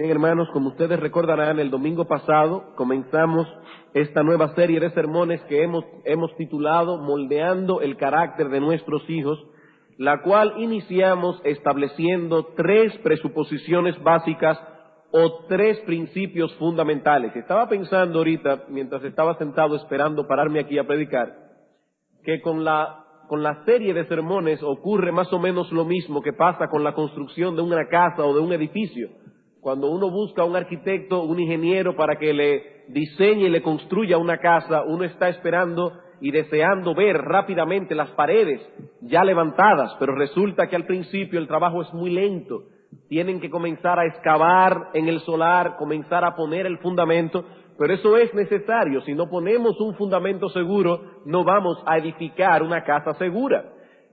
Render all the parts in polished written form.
Bien, hermanos, como ustedes recordarán, el domingo pasado comenzamos esta nueva serie de sermones que hemos titulado Moldeando el carácter de nuestros hijos, la cual iniciamos estableciendo 3 presuposiciones básicas o 3 principios fundamentales. Estaba pensando ahorita, mientras estaba sentado esperando pararme aquí a predicar, que con la serie de sermones ocurre más o menos lo mismo que pasa con la construcción de una casa o de un edificio. Cuando uno busca a un arquitecto, un ingeniero para que le diseñe y le construya una casa, uno está esperando y deseando ver rápidamente las paredes ya levantadas, pero resulta que al principio el trabajo es muy lento. Tienen que comenzar a excavar en el solar, comenzar a poner el fundamento, pero eso es necesario. Si no ponemos un fundamento seguro, no vamos a edificar una casa segura.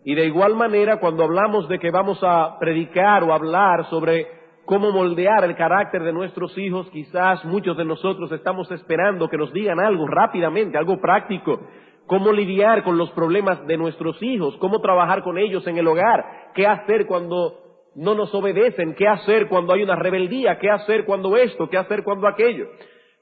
Y de igual manera, cuando hablamos de que vamos a predicar o hablar sobre cómo moldear el carácter de nuestros hijos, quizás muchos de nosotros estamos esperando que nos digan algo rápidamente, algo práctico. Cómo lidiar con los problemas de nuestros hijos, cómo trabajar con ellos en el hogar, qué hacer cuando no nos obedecen, qué hacer cuando hay una rebeldía, qué hacer cuando esto, qué hacer cuando aquello.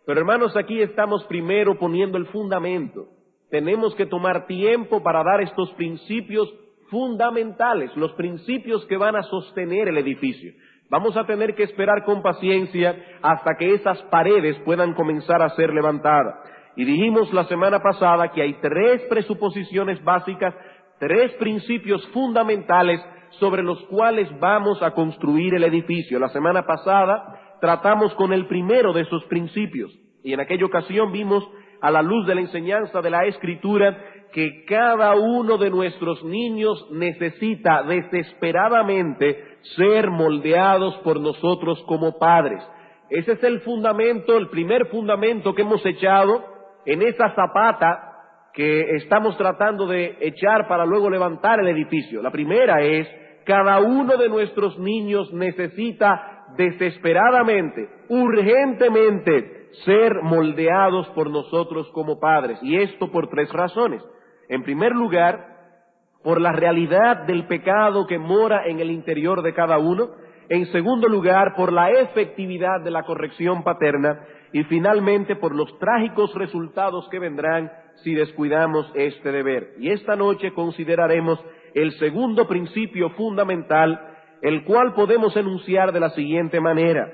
Pero hermanos, aquí estamos primero poniendo el fundamento. Tenemos que tomar tiempo para dar estos principios fundamentales, los principios que van a sostener el edificio. Vamos a tener que esperar con paciencia hasta que esas paredes puedan comenzar a ser levantadas. Y dijimos la semana pasada que hay 3 presuposiciones básicas, 3 principios fundamentales sobre los cuales vamos a construir el edificio. La semana pasada tratamos con el primero de esos principios y en aquella ocasión vimos a la luz de la enseñanza de la Escritura que cada uno de nuestros niños necesita desesperadamente ser moldeados por nosotros como padres. Ese es el fundamento, el primer fundamento que hemos echado en esa zapata que estamos tratando de echar para luego levantar el edificio. La primera es, cada uno de nuestros niños necesita desesperadamente, urgentemente, ser moldeados por nosotros como padres. Y esto por 3 razones. En primer lugar, por la realidad del pecado que mora en el interior de cada uno. En segundo lugar, por la efectividad de la corrección paterna. Y finalmente, por los trágicos resultados que vendrán si descuidamos este deber. Y esta noche consideraremos el segundo principio fundamental, el cual podemos enunciar de la siguiente manera.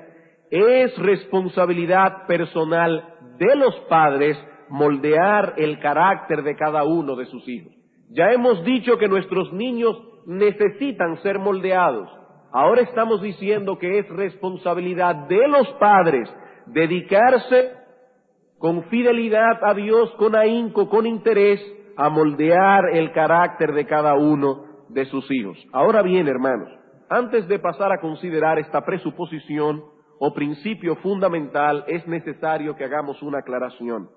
Es responsabilidad personal de los padres moldear el carácter de cada uno de sus hijos. Ya hemos dicho que nuestros niños necesitan ser moldeados. Ahora estamos diciendo que es responsabilidad de los padres dedicarse con fidelidad a Dios, con ahínco, con interés, a moldear el carácter de cada uno de sus hijos. Ahora bien, hermanos, antes de pasar a considerar esta presuposición o principio fundamental, es necesario que hagamos una aclaración.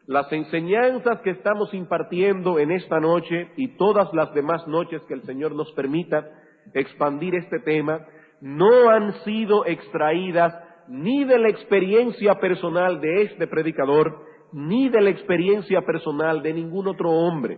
Las enseñanzas que estamos impartiendo en esta noche y todas las demás noches que el Señor nos permita expandir este tema, no han sido extraídas ni de la experiencia personal de este predicador, ni de la experiencia personal de ningún otro hombre,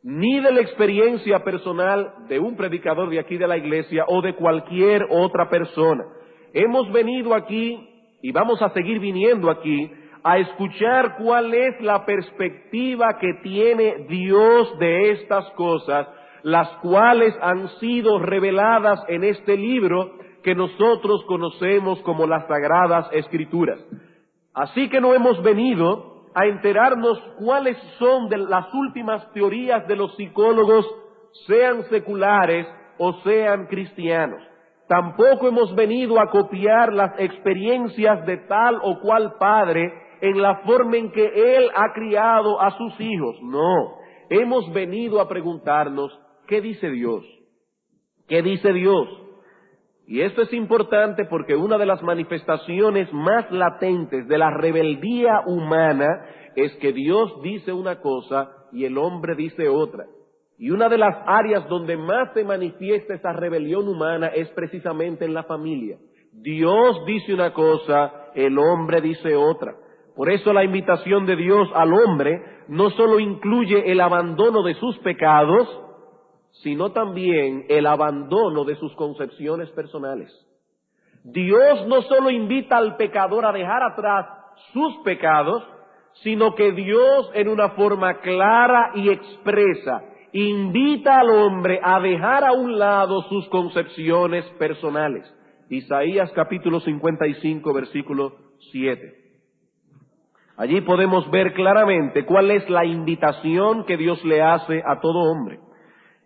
ni de la experiencia personal de un predicador de aquí de la iglesia o de cualquier otra persona. Hemos venido aquí y vamos a seguir viniendo aquí a escuchar cuál es la perspectiva que tiene Dios de estas cosas, las cuales han sido reveladas en este libro que nosotros conocemos como las Sagradas Escrituras. Así que no hemos venido a enterarnos cuáles son de las últimas teorías de los psicólogos, sean seculares o sean cristianos. Tampoco hemos venido a copiar las experiencias de tal o cual padre en la forma en que él ha criado a sus hijos. No, hemos venido a preguntarnos, ¿qué dice Dios? ¿Qué dice Dios? Y esto es importante porque una de las manifestaciones más latentes de la rebeldía humana es que Dios dice una cosa y el hombre dice otra. Y una de las áreas donde más se manifiesta esa rebelión humana es precisamente en la familia. Dios dice una cosa, el hombre dice otra. Por eso la invitación de Dios al hombre no solo incluye el abandono de sus pecados, sino también el abandono de sus concepciones personales. Dios no solo invita al pecador a dejar atrás sus pecados, sino que Dios en una forma clara y expresa invita al hombre a dejar a un lado sus concepciones personales. Isaías capítulo 55, versículo 7. Allí podemos ver claramente cuál es la invitación que Dios le hace a todo hombre.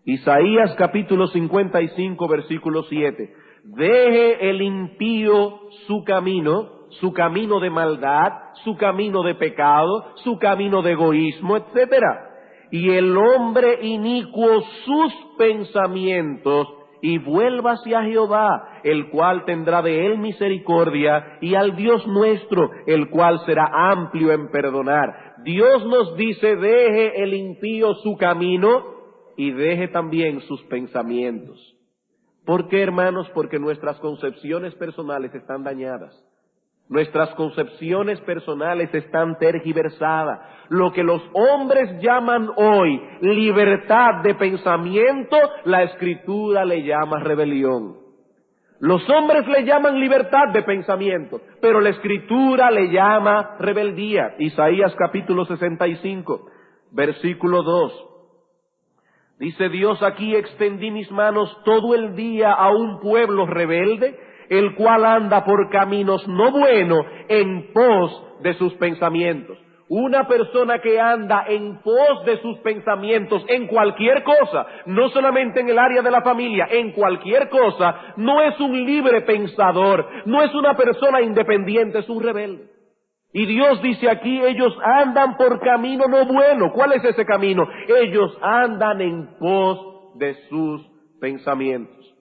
Isaías capítulo 55, versículo 7. Deje el impío su camino de maldad, su camino de pecado, su camino de egoísmo, etcétera. Y el hombre inicuo sus pensamientos, y vuelva hacia Jehová, el cual tendrá de él misericordia, y al Dios nuestro, el cual será amplio en perdonar. Dios nos dice, deje el impío su camino, y deje también sus pensamientos. ¿Por qué, hermanos? Porque nuestras concepciones personales están dañadas. Nuestras concepciones personales están tergiversadas. Lo que los hombres llaman hoy libertad de pensamiento, la Escritura le llama rebelión. Los hombres le llaman libertad de pensamiento, pero la Escritura le llama rebeldía. Isaías capítulo 65, versículo 2. Dice Dios, aquí extendí mis manos todo el día a un pueblo rebelde, el cual anda por caminos no buenos en pos de sus pensamientos. Una persona que anda en pos de sus pensamientos en cualquier cosa, no solamente en el área de la familia, en cualquier cosa, no es un libre pensador, no es una persona independiente, es un rebelde. Y Dios dice aquí, ellos andan por camino no bueno. ¿Cuál es ese camino? Ellos andan en pos de sus pensamientos.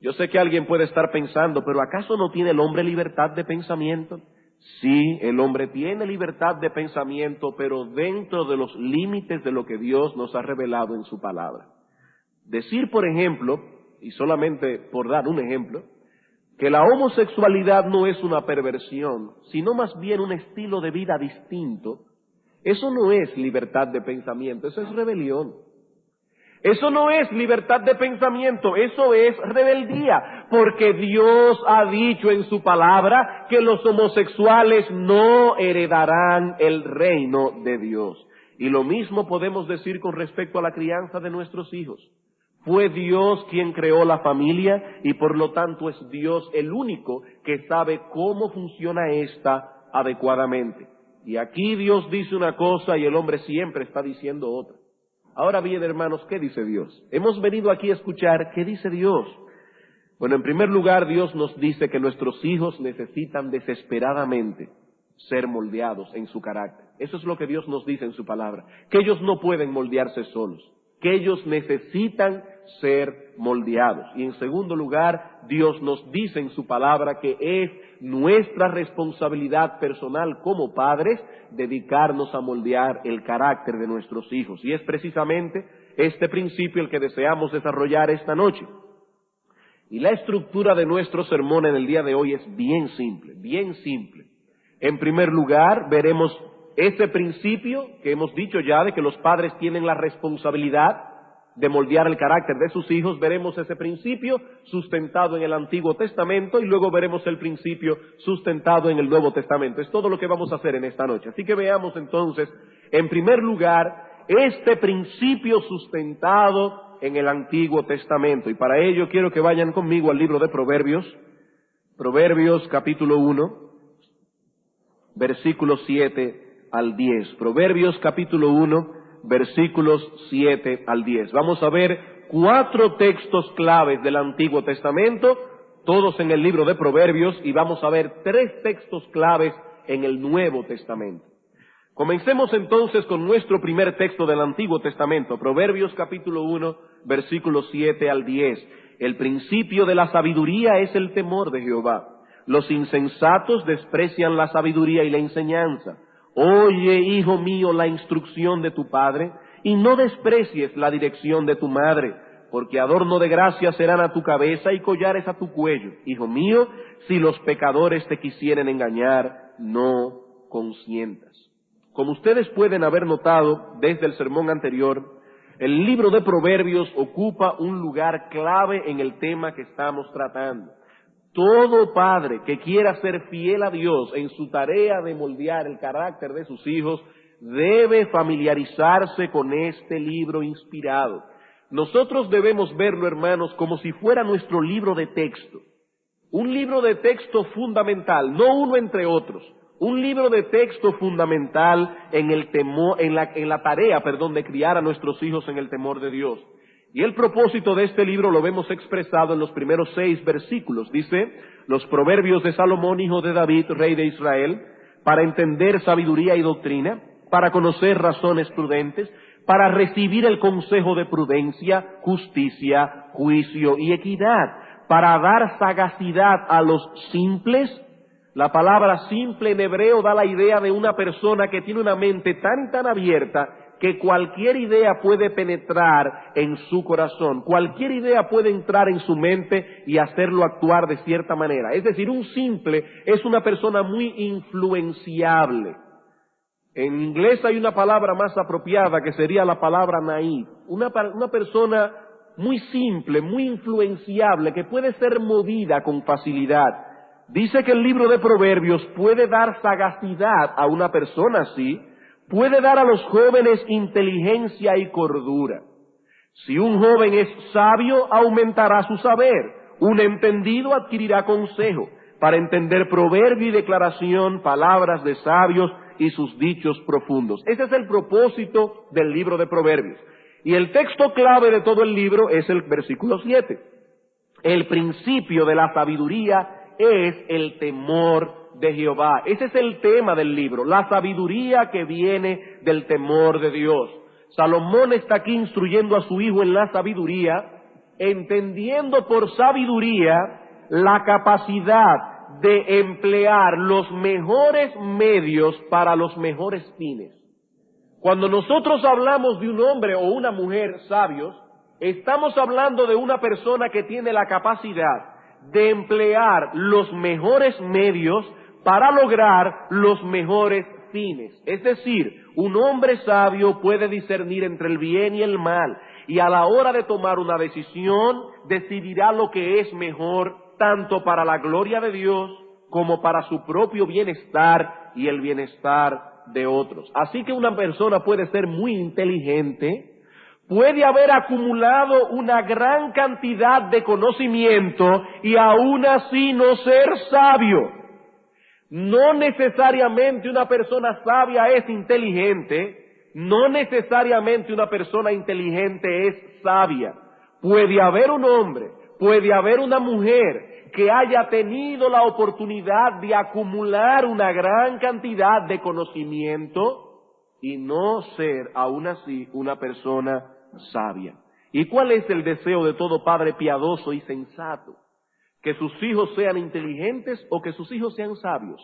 Yo sé que alguien puede estar pensando, pero ¿acaso no tiene el hombre libertad de pensamiento? Sí, el hombre tiene libertad de pensamiento, pero dentro de los límites de lo que Dios nos ha revelado en su palabra. Decir, por ejemplo, y solamente por dar un ejemplo, que la homosexualidad no es una perversión, sino más bien un estilo de vida distinto, eso no es libertad de pensamiento, eso es rebelión. Eso no es libertad de pensamiento, eso es rebeldía, porque Dios ha dicho en su palabra que los homosexuales no heredarán el reino de Dios. Y lo mismo podemos decir con respecto a la crianza de nuestros hijos. Fue Dios quien creó la familia y por lo tanto es Dios el único que sabe cómo funciona esta adecuadamente. Y aquí Dios dice una cosa y el hombre siempre está diciendo otra. Ahora bien, hermanos, ¿qué dice Dios? Hemos venido aquí a escuchar ¿qué dice Dios? Bueno, en primer lugar, Dios nos dice que nuestros hijos necesitan desesperadamente ser moldeados en su carácter. Eso es lo que Dios nos dice en su palabra, que ellos no pueden moldearse solos, que ellos necesitan ser moldeados. Y en segundo lugar, Dios nos dice en su palabra que es nuestra responsabilidad personal como padres dedicarnos a moldear el carácter de nuestros hijos. Y es precisamente este principio el que deseamos desarrollar esta noche. Y la estructura de nuestro sermón en el día de hoy es bien simple, bien simple. En primer lugar, veremos ese principio que hemos dicho ya de que los padres tienen la responsabilidad de moldear el carácter de sus hijos. Veremos ese principio sustentado en el Antiguo Testamento y luego veremos el principio sustentado en el Nuevo Testamento. Es todo lo que vamos a hacer en esta noche. Así que veamos entonces, en primer lugar, este principio sustentado en el Antiguo Testamento. Y para ello quiero que vayan conmigo al libro de Proverbios, Proverbios capítulo 1, versículos 7 al 10. Proverbios capítulo 1, versículos 7 al 10. Vamos a ver 4 textos claves del Antiguo Testamento, todos en el libro de Proverbios, y vamos a ver 3 textos claves en el Nuevo Testamento. Comencemos entonces con nuestro primer texto del Antiguo Testamento, Proverbios capítulo 1, versículos 7 al 10. El principio de la sabiduría es el temor de Jehová. Los insensatos desprecian la sabiduría y la enseñanza. Oye, hijo mío, la instrucción de tu padre, y no desprecies la dirección de tu madre, porque adorno de gracia serán a tu cabeza y collares a tu cuello. Hijo mío, si los pecadores te quisieren engañar, no consientas. Como ustedes pueden haber notado desde el sermón anterior, el libro de Proverbios ocupa un lugar clave en el tema que estamos tratando. Todo padre que quiera ser fiel a Dios en su tarea de moldear el carácter de sus hijos debe familiarizarse con este libro inspirado. Nosotros debemos verlo, hermanos, como si fuera nuestro libro de texto. Un libro de texto fundamental, no uno entre otros. Un libro de texto fundamental en el temor, en la tarea, de criar a nuestros hijos en el temor de Dios. Y el propósito de este libro lo vemos expresado en los primeros 6 versículos. Dice, los proverbios de Salomón, hijo de David, rey de Israel, para entender sabiduría y doctrina, para conocer razones prudentes, para recibir el consejo de prudencia, justicia, juicio y equidad, para dar sagacidad a los simples. La palabra simple en hebreo da la idea de una persona que tiene una mente tan abierta que cualquier idea puede penetrar en su corazón, cualquier idea puede entrar en su mente y hacerlo actuar de cierta manera. Es decir, un simple es una persona muy influenciable. En inglés hay una palabra más apropiada que sería la palabra naïf, una persona muy simple, muy influenciable, que puede ser movida con facilidad. Dice que el libro de Proverbios puede dar sagacidad a una persona así, puede dar a los jóvenes inteligencia y cordura. Si un joven es sabio, aumentará su saber. Un entendido adquirirá consejo para entender proverbio y declaración, palabras de sabios y sus dichos profundos. Ese es el propósito del libro de Proverbios. Y el texto clave de todo el libro es el versículo 7. El principio de la sabiduría es el temor de Jehová. Ese es el tema del libro, la sabiduría que viene del temor de Dios. Salomón está aquí instruyendo a su hijo en la sabiduría, entendiendo por sabiduría la capacidad de emplear los mejores medios para los mejores fines. Cuando nosotros hablamos de un hombre o una mujer sabios, estamos hablando de una persona que tiene la capacidad de emplear los mejores medios para lograr los mejores fines. Es decir, un hombre sabio puede discernir entre el bien y el mal, y a la hora de tomar una decisión, decidirá lo que es mejor, tanto para la gloria de Dios, como para su propio bienestar y el bienestar de otros. Así que una persona puede ser muy inteligente, puede haber acumulado una gran cantidad de conocimiento y aún así no ser sabio. No necesariamente una persona sabia es inteligente, no necesariamente una persona inteligente es sabia. Puede haber un hombre, puede haber una mujer que haya tenido la oportunidad de acumular una gran cantidad de conocimiento y no ser aún así una persona sabia. ¿Y cuál es el deseo de todo padre piadoso y sensato? ¿Que sus hijos sean inteligentes o que sus hijos sean sabios?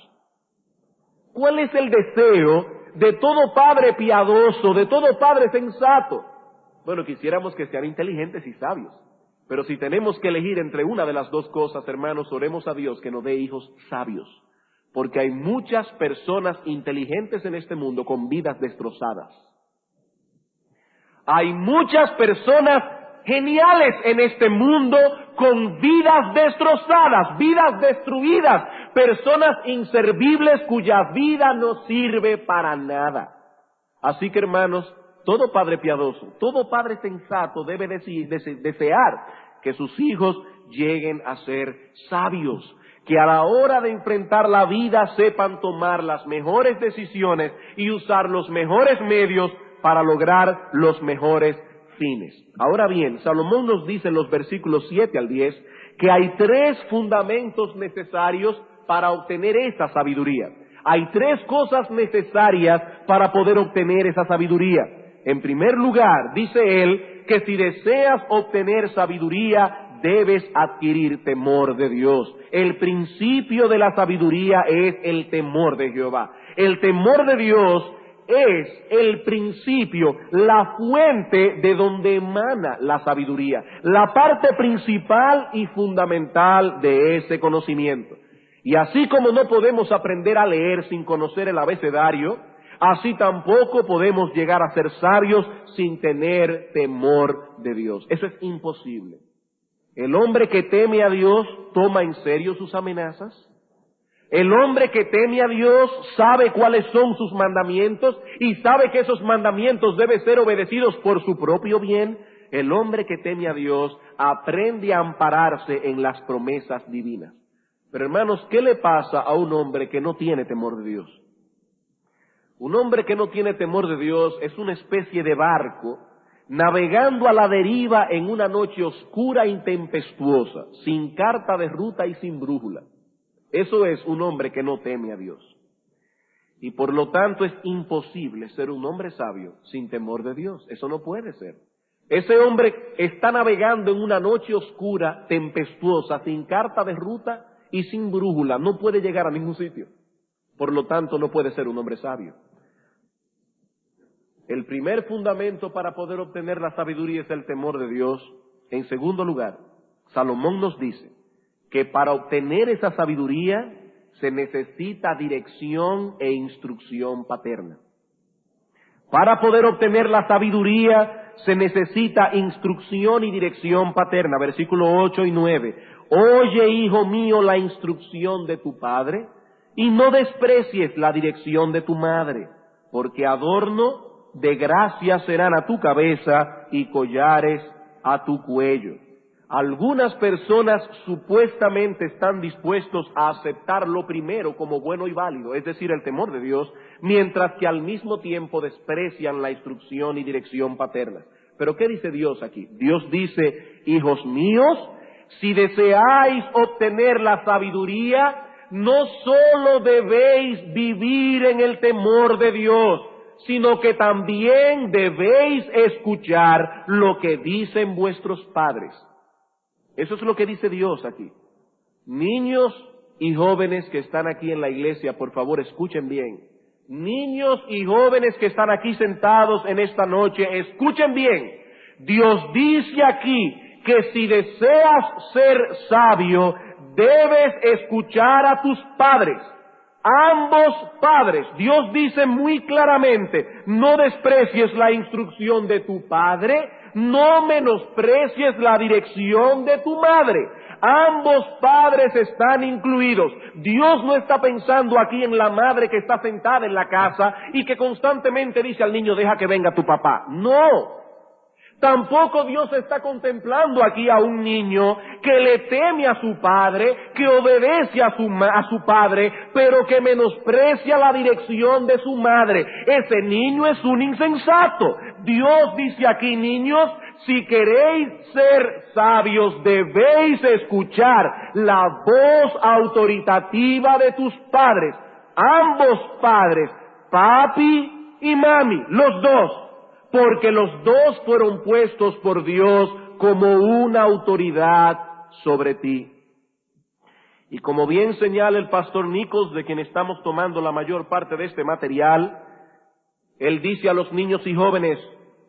¿Cuál es el deseo de todo padre piadoso, de todo padre sensato? Bueno, quisiéramos que sean inteligentes y sabios. Pero si tenemos que elegir entre una de las dos cosas, hermanos, oremos a Dios que nos dé hijos sabios. Porque hay muchas personas inteligentes en este mundo con vidas destrozadas. Hay muchas personas geniales en este mundo con vidas destrozadas, vidas destruidas, personas inservibles cuya vida no sirve para nada. Así que, hermanos, todo padre piadoso, todo padre sensato debe desear que sus hijos lleguen a ser sabios, que a la hora de enfrentar la vida sepan tomar las mejores decisiones y usar los mejores medios para lograr los mejores fines. Ahora bien, Salomón nos dice en los versículos 7 al 10 que hay 3 fundamentos necesarios para obtener esa sabiduría. Hay 3 cosas necesarias para poder obtener esa sabiduría. En primer lugar, dice él, que si deseas obtener sabiduría, debes adquirir temor de Dios. El principio de la sabiduría es el temor de Jehová. El temor de Dios es el principio, la fuente de donde emana la sabiduría, la parte principal y fundamental de ese conocimiento. Y así como no podemos aprender a leer sin conocer el abecedario, así tampoco podemos llegar a ser sabios sin tener temor de Dios. Eso es imposible. El hombre que teme a Dios toma en serio sus amenazas. El hombre que teme a Dios sabe cuáles son sus mandamientos y sabe que esos mandamientos deben ser obedecidos por su propio bien. El hombre que teme a Dios aprende a ampararse en las promesas divinas. Pero hermanos, ¿qué le pasa a un hombre que no tiene temor de Dios? Un hombre que no tiene temor de Dios es una especie de barco navegando a la deriva en una noche oscura e intempestuosa, sin carta de ruta y sin brújula. Eso es un hombre que no teme a Dios. Y por lo tanto es imposible ser un hombre sabio sin temor de Dios. Eso no puede ser. Ese hombre está navegando en una noche oscura, tempestuosa, sin carta de ruta y sin brújula. No puede llegar a ningún sitio. Por lo tanto, no puede ser un hombre sabio. El primer fundamento para poder obtener la sabiduría es el temor de Dios. En segundo lugar, Salomón nos dice que para obtener esa sabiduría se necesita dirección e instrucción paterna. Para poder obtener la sabiduría se necesita instrucción y dirección paterna. Versículos 8 y 9. Oye, hijo mío, la instrucción de tu padre y no desprecies la dirección de tu madre, porque adorno de gracia serán a tu cabeza y collares a tu cuello. Algunas personas supuestamente están dispuestos a aceptar lo primero como bueno y válido, es decir, el temor de Dios, mientras que al mismo tiempo desprecian la instrucción y dirección paterna. Pero ¿qué dice Dios aquí? Dios dice, hijos míos, si deseáis obtener la sabiduría, no solo debéis vivir en el temor de Dios, sino que también debéis escuchar lo que dicen vuestros padres. Eso es lo que dice Dios aquí. Niños y jóvenes que están aquí en la iglesia, por favor, escuchen bien. Niños y jóvenes que están aquí sentados en esta noche, escuchen bien. Dios dice aquí que si deseas ser sabio, debes escuchar a tus padres. Ambos padres. Dios dice muy claramente, no desprecies la instrucción de tu padre, no menosprecies la dirección de tu madre. Ambos padres están incluidos. Dios no está pensando aquí en la madre que está sentada en la casa y que constantemente dice al niño, deja que venga tu papá. No. Tampoco Dios está contemplando aquí a un niño que le teme a su padre, que obedece a su padre, pero que menosprecia la dirección de su madre. Ese niño es un insensato. Dios dice aquí, niños, si queréis ser sabios, debéis escuchar la voz autoritativa de tus padres. Ambos padres, papi y mami, los dos. Porque los dos fueron puestos por Dios como una autoridad sobre ti. Y como bien señala el pastor Nichols, de quien estamos tomando la mayor parte de este material, él dice a los niños y jóvenes,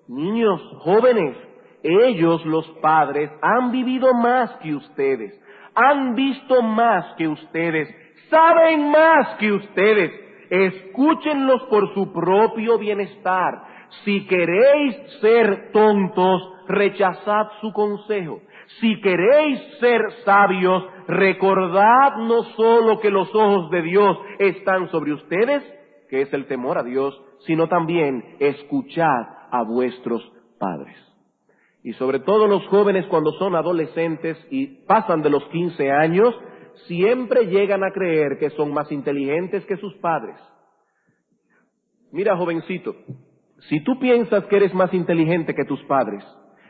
niños, jóvenes, ellos, los padres, han vivido más que ustedes, han visto más que ustedes, saben más que ustedes, escúchenlos por su propio bienestar. Si queréis ser tontos, rechazad su consejo. Si queréis ser sabios, recordad no solo que los ojos de Dios están sobre ustedes, que es el temor a Dios, sino también escuchad a vuestros padres. Y sobre todo los jóvenes cuando son adolescentes y pasan de los 15 años, siempre llegan a creer que son más inteligentes que sus padres. Mira, jovencito, si tú piensas que eres más inteligente que tus padres,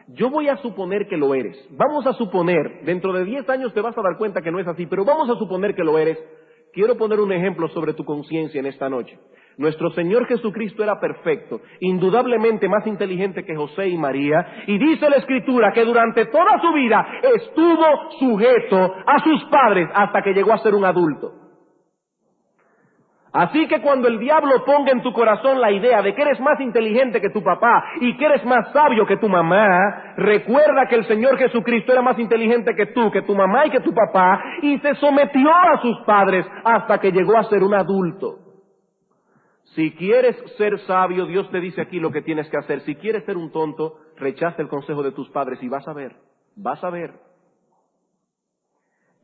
yo voy a suponer que lo eres. Vamos a suponer, dentro de 10 años te vas a dar cuenta que no es así, pero vamos a suponer que lo eres. Quiero poner un ejemplo sobre tu conciencia en esta noche. Nuestro Señor Jesucristo era perfecto, indudablemente más inteligente que José y María, y dice la Escritura que durante toda su vida estuvo sujeto a sus padres hasta que llegó a ser un adulto. Así que cuando el diablo ponga en tu corazón la idea de que eres más inteligente que tu papá y que eres más sabio que tu mamá, recuerda que el Señor Jesucristo era más inteligente que tu mamá y que tu papá, y se sometió a sus padres hasta que llegó a ser un adulto. Si quieres ser sabio, Dios te dice aquí lo que tienes que hacer. Si quieres ser un tonto, rechaza el consejo de tus padres y vas a ver.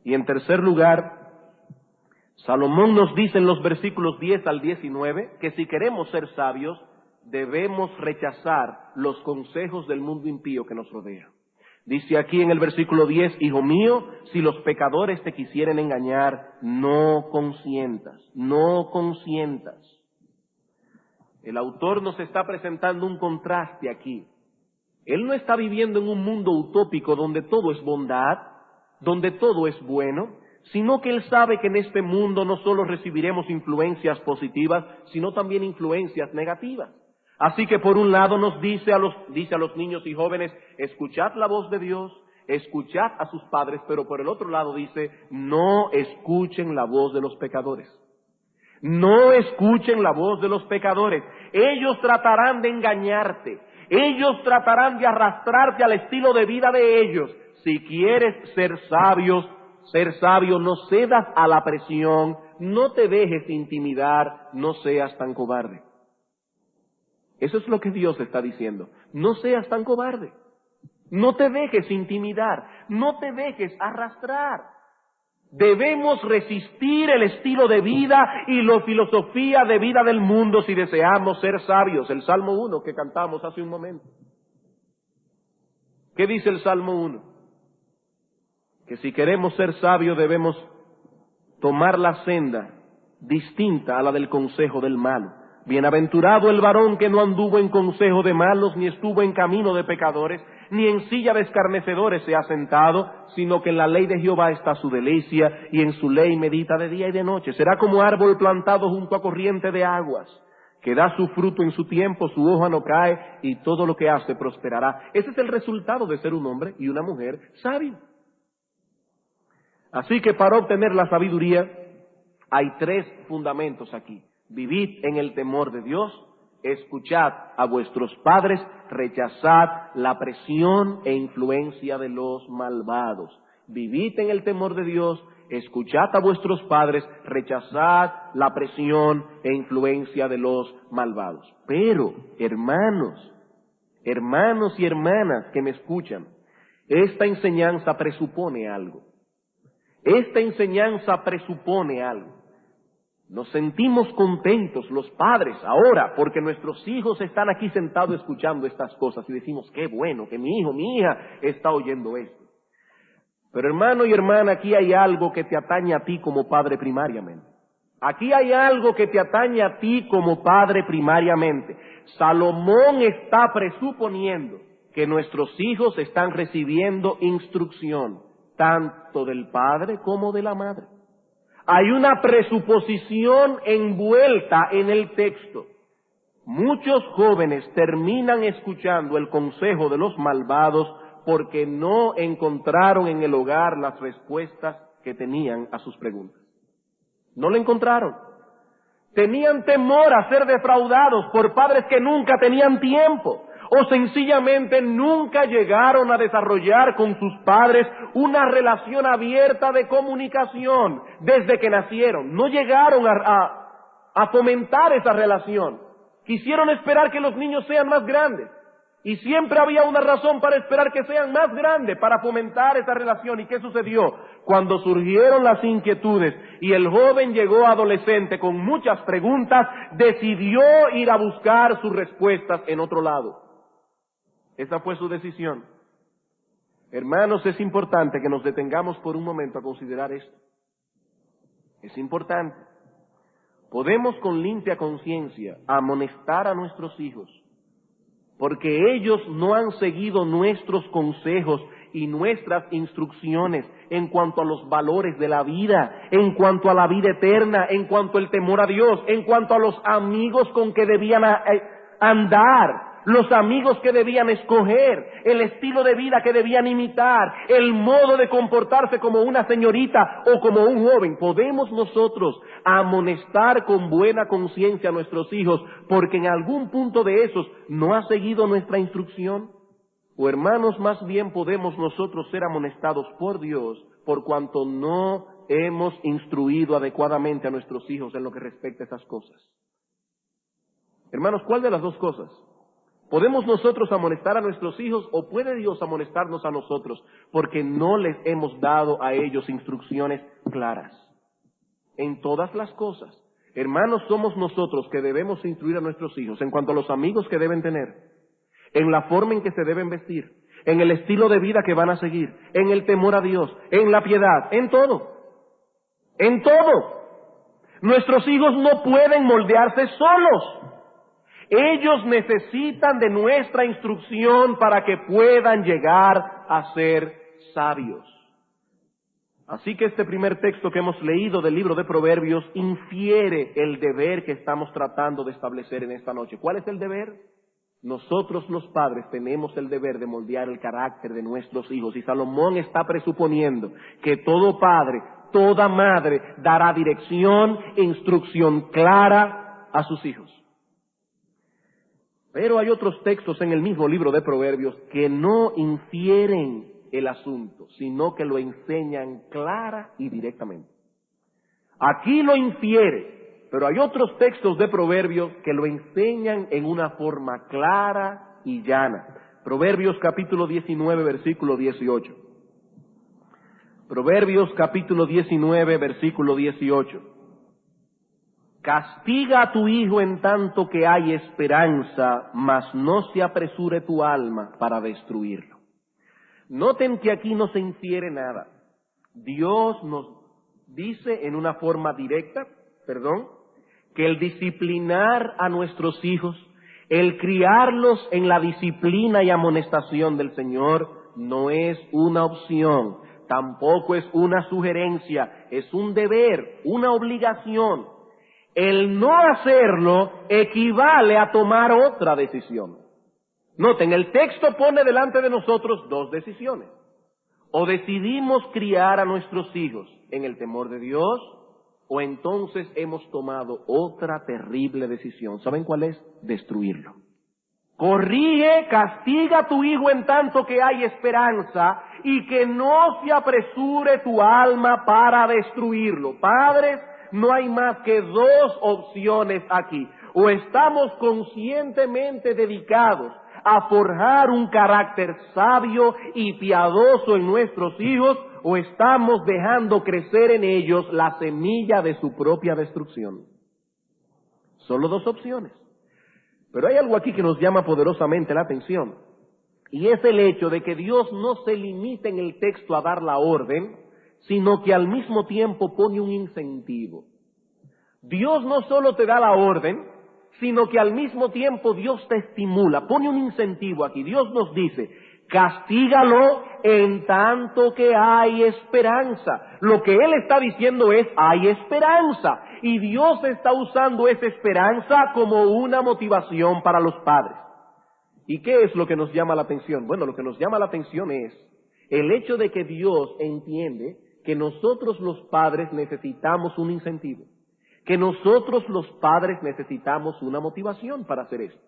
Y en tercer lugar, Salomón nos dice en los versículos 10 al 19 que si queremos ser sabios, debemos rechazar los consejos del mundo impío que nos rodea. Dice aquí en el versículo 10, hijo mío, si los pecadores te quisieren engañar, no consientas, no consientas. El autor nos está presentando un contraste aquí. Él no está viviendo en un mundo utópico donde todo es bondad, donde todo es bueno, sino que él sabe que en este mundo no solo recibiremos influencias positivas, sino también influencias negativas. Así que por un lado nos dice a los niños y jóvenes, escuchad la voz de Dios, escuchad a sus padres, pero por el otro lado dice, no escuchen la voz de los pecadores. No escuchen la voz de los pecadores. Ellos tratarán de engañarte. Ellos tratarán de arrastrarte al estilo de vida de ellos. Si quieres ser sabio, no cedas a la presión, no te dejes intimidar, no seas tan cobarde. Eso es lo que Dios está diciendo. No seas tan cobarde. No te dejes intimidar, no te dejes arrastrar. Debemos resistir el estilo de vida y la filosofía de vida del mundo si deseamos ser sabios. El Salmo 1 que cantamos hace un momento. ¿Qué dice el Salmo 1? Que si queremos ser sabios debemos tomar la senda distinta a la del consejo del malo. Bienaventurado el varón que no anduvo en consejo de malos, ni estuvo en camino de pecadores, ni en silla de escarnecedores se ha sentado, sino que en la ley de Jehová está su delicia, y en su ley medita de día y de noche. Será como árbol plantado junto a corriente de aguas, que da su fruto en su tiempo, su hoja no cae, y todo lo que hace prosperará. Ese es el resultado de ser un hombre y una mujer sabio. Así que para obtener la sabiduría hay tres fundamentos aquí. Vivid en el temor de Dios, escuchad a vuestros padres, rechazad la presión e influencia de los malvados. Vivid en el temor de Dios, escuchad a vuestros padres, rechazad la presión e influencia de los malvados. Pero, hermanos y hermanas que me escuchan, esta enseñanza presupone algo. Esta enseñanza presupone algo. Nos sentimos contentos los padres ahora porque nuestros hijos están aquí sentados escuchando estas cosas y decimos, qué bueno que mi hijo, mi hija está oyendo esto. Pero hermano y hermana, aquí hay algo que te atañe a ti como padre primariamente. Aquí hay algo que te atañe a ti como padre primariamente. Salomón está presuponiendo que nuestros hijos están recibiendo instrucción, tanto del padre como de la madre. Hay una presuposición envuelta en el texto. Muchos jóvenes terminan escuchando el consejo de los malvados porque no encontraron en el hogar las respuestas que tenían a sus preguntas. No lo encontraron. Tenían temor a ser defraudados por padres que nunca tenían tiempo. O sencillamente nunca llegaron a desarrollar con sus padres una relación abierta de comunicación desde que nacieron. No llegaron a fomentar esa relación. Quisieron esperar que los niños sean más grandes. Y siempre había una razón para esperar que sean más grandes, para fomentar esa relación. ¿Y qué sucedió? Cuando surgieron las inquietudes y el joven llegó adolescente con muchas preguntas, decidió ir a buscar sus respuestas en otro lado. Esa fue su decisión. Hermanos, es importante que nos detengamos por un momento a considerar esto. Es importante. Podemos con limpia conciencia amonestar a nuestros hijos, porque ellos no han seguido nuestros consejos y nuestras instrucciones en cuanto a los valores de la vida, en cuanto a la vida eterna, en cuanto al temor a Dios, en cuanto a los amigos con que debían andar, los amigos que debían escoger, el estilo de vida que debían imitar, el modo de comportarse como una señorita o como un joven. Podemos nosotros amonestar con buena conciencia a nuestros hijos porque en algún punto de esos no ha seguido nuestra instrucción. O hermanos, más bien podemos nosotros ser amonestados por Dios por cuanto no hemos instruido adecuadamente a nuestros hijos en lo que respecta a esas cosas. Hermanos, ¿cuál de las dos cosas? Podemos nosotros amonestar a nuestros hijos o puede Dios amonestarnos a nosotros porque no les hemos dado a ellos instrucciones claras en todas las cosas. Hermanos, somos nosotros que debemos instruir a nuestros hijos en cuanto a los amigos que deben tener, en la forma en que se deben vestir, en el estilo de vida que van a seguir, en el temor a Dios, en la piedad, en todo. En todo. Nuestros hijos no pueden moldearse solos. Ellos necesitan de nuestra instrucción para que puedan llegar a ser sabios. Así que este primer texto que hemos leído del libro de Proverbios infiere el deber que estamos tratando de establecer en esta noche. ¿Cuál es el deber? Nosotros los padres tenemos el deber de moldear el carácter de nuestros hijos. Y Salomón está presuponiendo que todo padre, toda madre dará dirección e instrucción clara a sus hijos. Pero hay otros textos en el mismo libro de Proverbios que no infieren el asunto, sino que lo enseñan clara y directamente. Aquí lo infiere, pero hay otros textos de Proverbios que lo enseñan en una forma clara y llana. Proverbios capítulo 19, versículo 18. Proverbios capítulo 19, versículo 18. Castiga a tu hijo en tanto que hay esperanza, mas no se apresure tu alma para destruirlo. Noten que aquí no se infiere nada. Dios nos dice en una forma directa, que el disciplinar a nuestros hijos, el criarlos en la disciplina y amonestación del Señor, no es una opción, tampoco es una sugerencia, es un deber, una obligación. El no hacerlo equivale a tomar otra decisión. Noten, el texto pone delante de nosotros dos decisiones. O decidimos criar a nuestros hijos en el temor de Dios, o entonces hemos tomado otra terrible decisión. ¿Saben cuál es? Destruirlo. Corrige, castiga a tu hijo en tanto que hay esperanza, y que no se apresure tu alma para destruirlo. Padres, no hay más que dos opciones aquí. O estamos conscientemente dedicados a forjar un carácter sabio y piadoso en nuestros hijos, o estamos dejando crecer en ellos la semilla de su propia destrucción. Solo dos opciones. Pero hay algo aquí que nos llama poderosamente la atención, y es el hecho de que Dios no se limita en el texto a dar la orden, sino que al mismo tiempo pone un incentivo. Dios no solo te da la orden, sino que al mismo tiempo Dios te estimula, pone un incentivo aquí. Dios nos dice, castígalo en tanto que hay esperanza. Lo que Él está diciendo es, hay esperanza. Y Dios está usando esa esperanza como una motivación para los padres. ¿Y qué es lo que nos llama la atención? Bueno, lo que nos llama la atención es el hecho de que Dios entiende que nosotros los padres necesitamos un incentivo, que nosotros los padres necesitamos una motivación para hacer esto.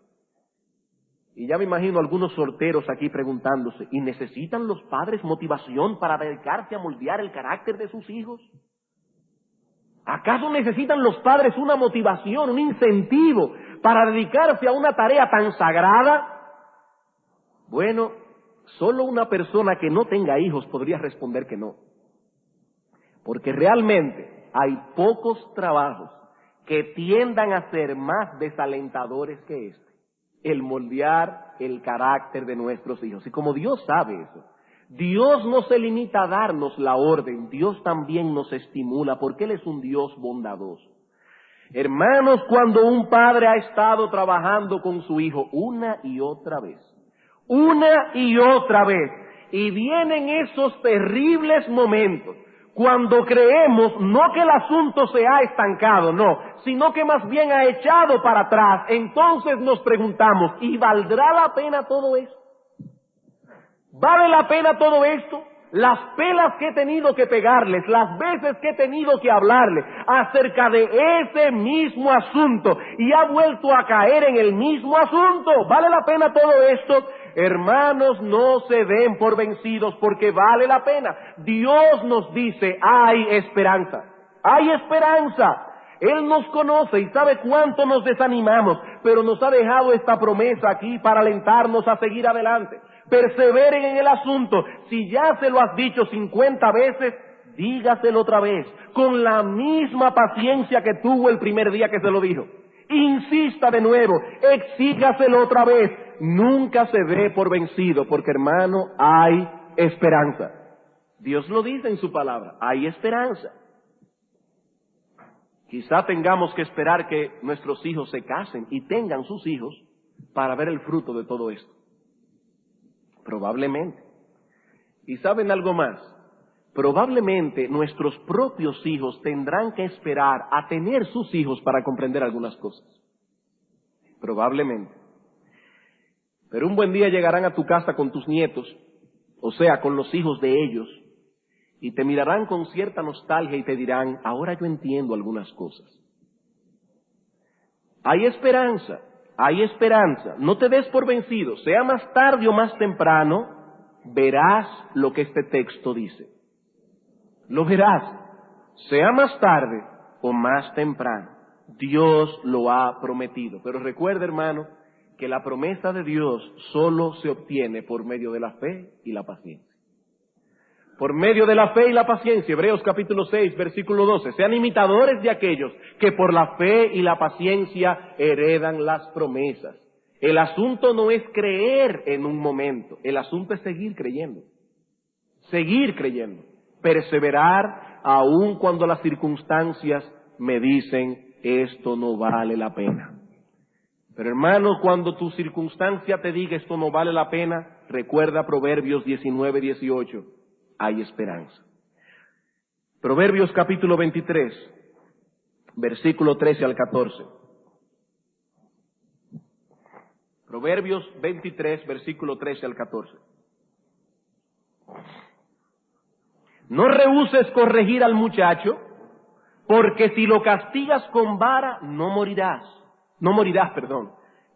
Y ya me imagino algunos solteros aquí preguntándose, ¿y necesitan los padres motivación para dedicarse a moldear el carácter de sus hijos? ¿Acaso necesitan los padres una motivación, un incentivo para dedicarse a una tarea tan sagrada? Bueno, solo una persona que no tenga hijos podría responder que no. Porque realmente hay pocos trabajos que tiendan a ser más desalentadores que este. El moldear el carácter de nuestros hijos. Y como Dios sabe eso, Dios no se limita a darnos la orden, Dios también nos estimula, porque Él es un Dios bondadoso. Hermanos, cuando un padre ha estado trabajando con su hijo una y otra vez, y vienen esos terribles momentos, cuando creemos no que el asunto se ha estancado, no, sino que más bien ha echado para atrás, entonces nos preguntamos, ¿y valdrá la pena todo esto? ¿Vale la pena todo esto? Las pelas que he tenido que pegarles, las veces que he tenido que hablarles acerca de ese mismo asunto y ha vuelto a caer en el mismo asunto. ¿Vale la pena todo esto? Hermanos, no se den por vencidos porque vale la pena. Dios nos dice, hay esperanza, hay esperanza. Él nos conoce y sabe cuánto nos desanimamos, pero nos ha dejado esta promesa aquí para alentarnos a seguir adelante. Perseveren en el asunto. Si ya se lo has dicho 50 veces, dígaselo otra vez, con la misma paciencia que tuvo el primer día que se lo dijo. Insista de nuevo, exígaselo otra vez. Nunca se dé por vencido, porque hermano, hay esperanza. Dios lo dice en su palabra, hay esperanza. Quizá tengamos que esperar que nuestros hijos se casen y tengan sus hijos para ver el fruto de todo esto. Probablemente. ¿Y saben algo más? Probablemente nuestros propios hijos tendrán que esperar a tener sus hijos para comprender algunas cosas. Probablemente. Pero un buen día llegarán a tu casa con tus nietos, o sea, con los hijos de ellos, y te mirarán con cierta nostalgia y te dirán, ahora yo entiendo algunas cosas. Hay esperanza, hay esperanza. No te des por vencido, sea más tarde o más temprano, verás lo que este texto dice. Lo verás, sea más tarde o más temprano. Dios lo ha prometido. Pero recuerda, hermano, que la promesa de Dios solo se obtiene por medio de la fe y la paciencia. Por medio de la fe y la paciencia, Hebreos capítulo 6, versículo 12, sean imitadores de aquellos que por la fe y la paciencia heredan las promesas. El asunto no es creer en un momento, el asunto es seguir creyendo, perseverar aun cuando las circunstancias me dicen esto no vale la pena. Pero hermano, cuando tu circunstancia te diga esto no vale la pena, recuerda Proverbios 19, 18. Hay esperanza. Proverbios capítulo 23, versículo 13 al 14. Proverbios 23, versículo 13 al 14. No rehúses corregir al muchacho, porque si lo castigas con vara, no morirás.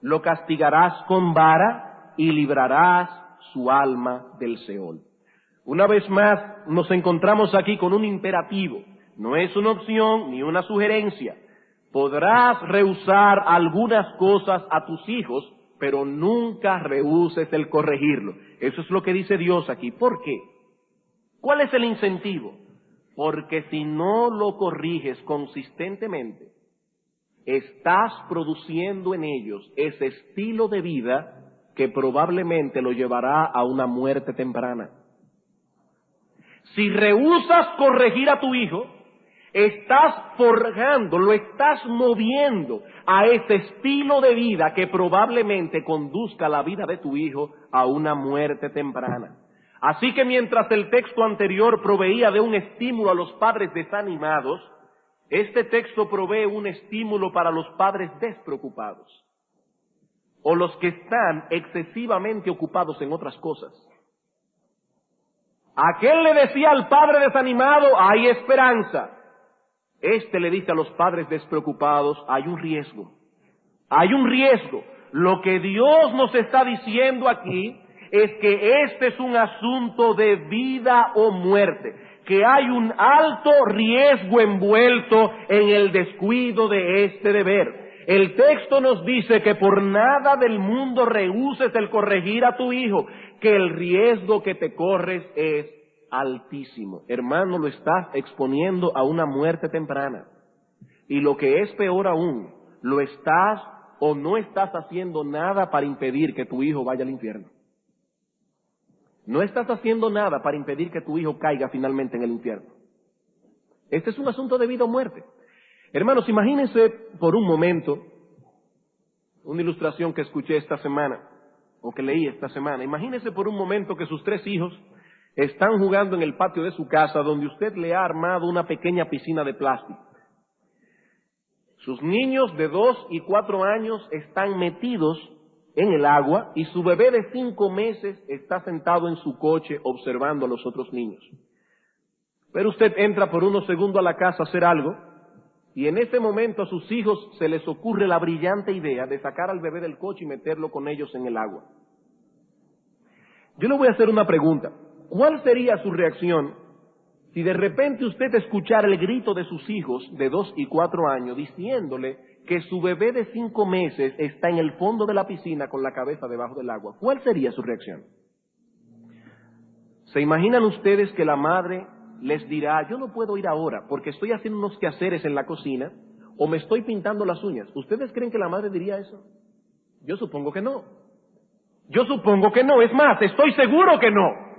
Lo castigarás con vara y librarás su alma del Seol. Una vez más nos encontramos aquí con un imperativo. No es una opción ni una sugerencia. Podrás rehusar algunas cosas a tus hijos, pero nunca rehuses el corregirlo. Eso es lo que dice Dios aquí. ¿Por qué? ¿Cuál es el incentivo? Porque si no lo corriges consistentemente, estás produciendo en ellos ese estilo de vida que probablemente lo llevará a una muerte temprana. Si rehusas corregir a tu hijo, estás forjando, lo estás moviendo a ese estilo de vida que probablemente conduzca la vida de tu hijo a una muerte temprana. Así que mientras el texto anterior proveía de un estímulo a los padres desanimados, este texto provee un estímulo para los padres despreocupados, o los que están excesivamente ocupados en otras cosas. Aquel le decía al padre desanimado, hay esperanza. Este le dice a los padres despreocupados, hay un riesgo. Hay un riesgo. Lo que Dios nos está diciendo aquí es que este es un asunto de vida o muerte, que hay un alto riesgo envuelto en el descuido de este deber. El texto nos dice que por nada del mundo rehuses el corregir a tu hijo, que el riesgo que te corres es altísimo. Hermano, lo estás exponiendo a una muerte temprana. Y lo que es peor aún, lo estás o no estás haciendo nada para impedir que tu hijo vaya al infierno. No estás haciendo nada para impedir que tu hijo caiga finalmente en el infierno. Este es un asunto de vida o muerte. Hermanos, imagínense por un momento una ilustración que escuché esta semana, o que leí esta semana. Imagínense por un momento que sus 3 hijos están jugando en el patio de su casa, donde usted le ha armado una pequeña piscina de plástico. Sus niños de 2 y 4 años están metidos en el agua y su bebé de 5 meses está sentado en su coche observando a los otros niños. Pero usted entra por unos segundos a la casa a hacer algo y en ese momento a sus hijos se les ocurre la brillante idea de sacar al bebé del coche y meterlo con ellos en el agua. Yo le voy a hacer una pregunta. ¿Cuál sería su reacción Si de repente usted escuchara el grito de sus hijos de 2 y 4 años diciéndole que su bebé de 5 meses está en el fondo de la piscina con la cabeza debajo del agua, ¿cuál sería su reacción? ¿Se imaginan ustedes que la madre les dirá, yo no puedo ir ahora porque estoy haciendo unos quehaceres en la cocina o me estoy pintando las uñas? ¿Ustedes creen que la madre diría eso? Yo supongo que no. Yo supongo que no. Es más, estoy seguro que no.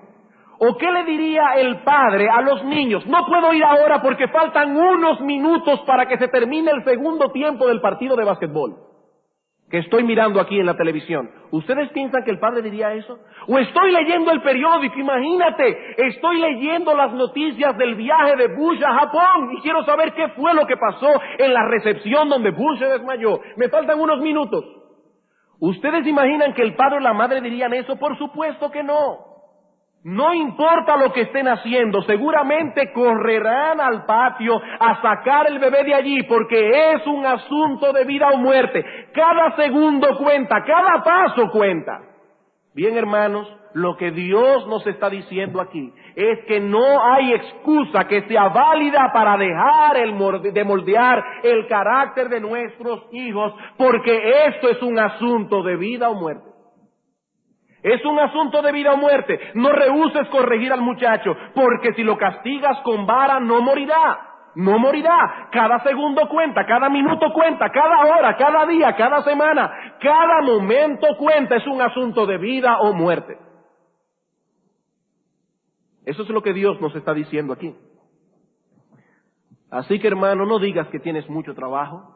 ¿O qué le diría el padre a los niños? No puedo ir ahora porque faltan unos minutos para que se termine el segundo tiempo del partido de básquetbol que estoy mirando aquí en la televisión. ¿Ustedes piensan que el padre diría eso? O estoy leyendo el periódico, imagínate, estoy leyendo las noticias del viaje de Bush a Japón y quiero saber qué fue lo que pasó en la recepción donde Bush se desmayó. Me faltan unos minutos. ¿Ustedes imaginan que el padre o la madre dirían eso? Por supuesto que no. No importa lo que estén haciendo, seguramente correrán al patio a sacar el bebé de allí porque es un asunto de vida o muerte. Cada segundo cuenta, cada paso cuenta. Bien, hermanos, lo que Dios nos está diciendo aquí es que no hay excusa que sea válida para dejar de moldear el carácter de nuestros hijos, porque esto es un asunto de vida o muerte. Es un asunto de vida o muerte. No rehúses corregir al muchacho, porque si lo castigas con vara no morirá. No morirá. Cada segundo cuenta, cada minuto cuenta, cada hora, cada día, cada semana, cada momento cuenta. Es un asunto de vida o muerte. Eso es lo que Dios nos está diciendo aquí. Así que, hermano, no digas que tienes mucho trabajo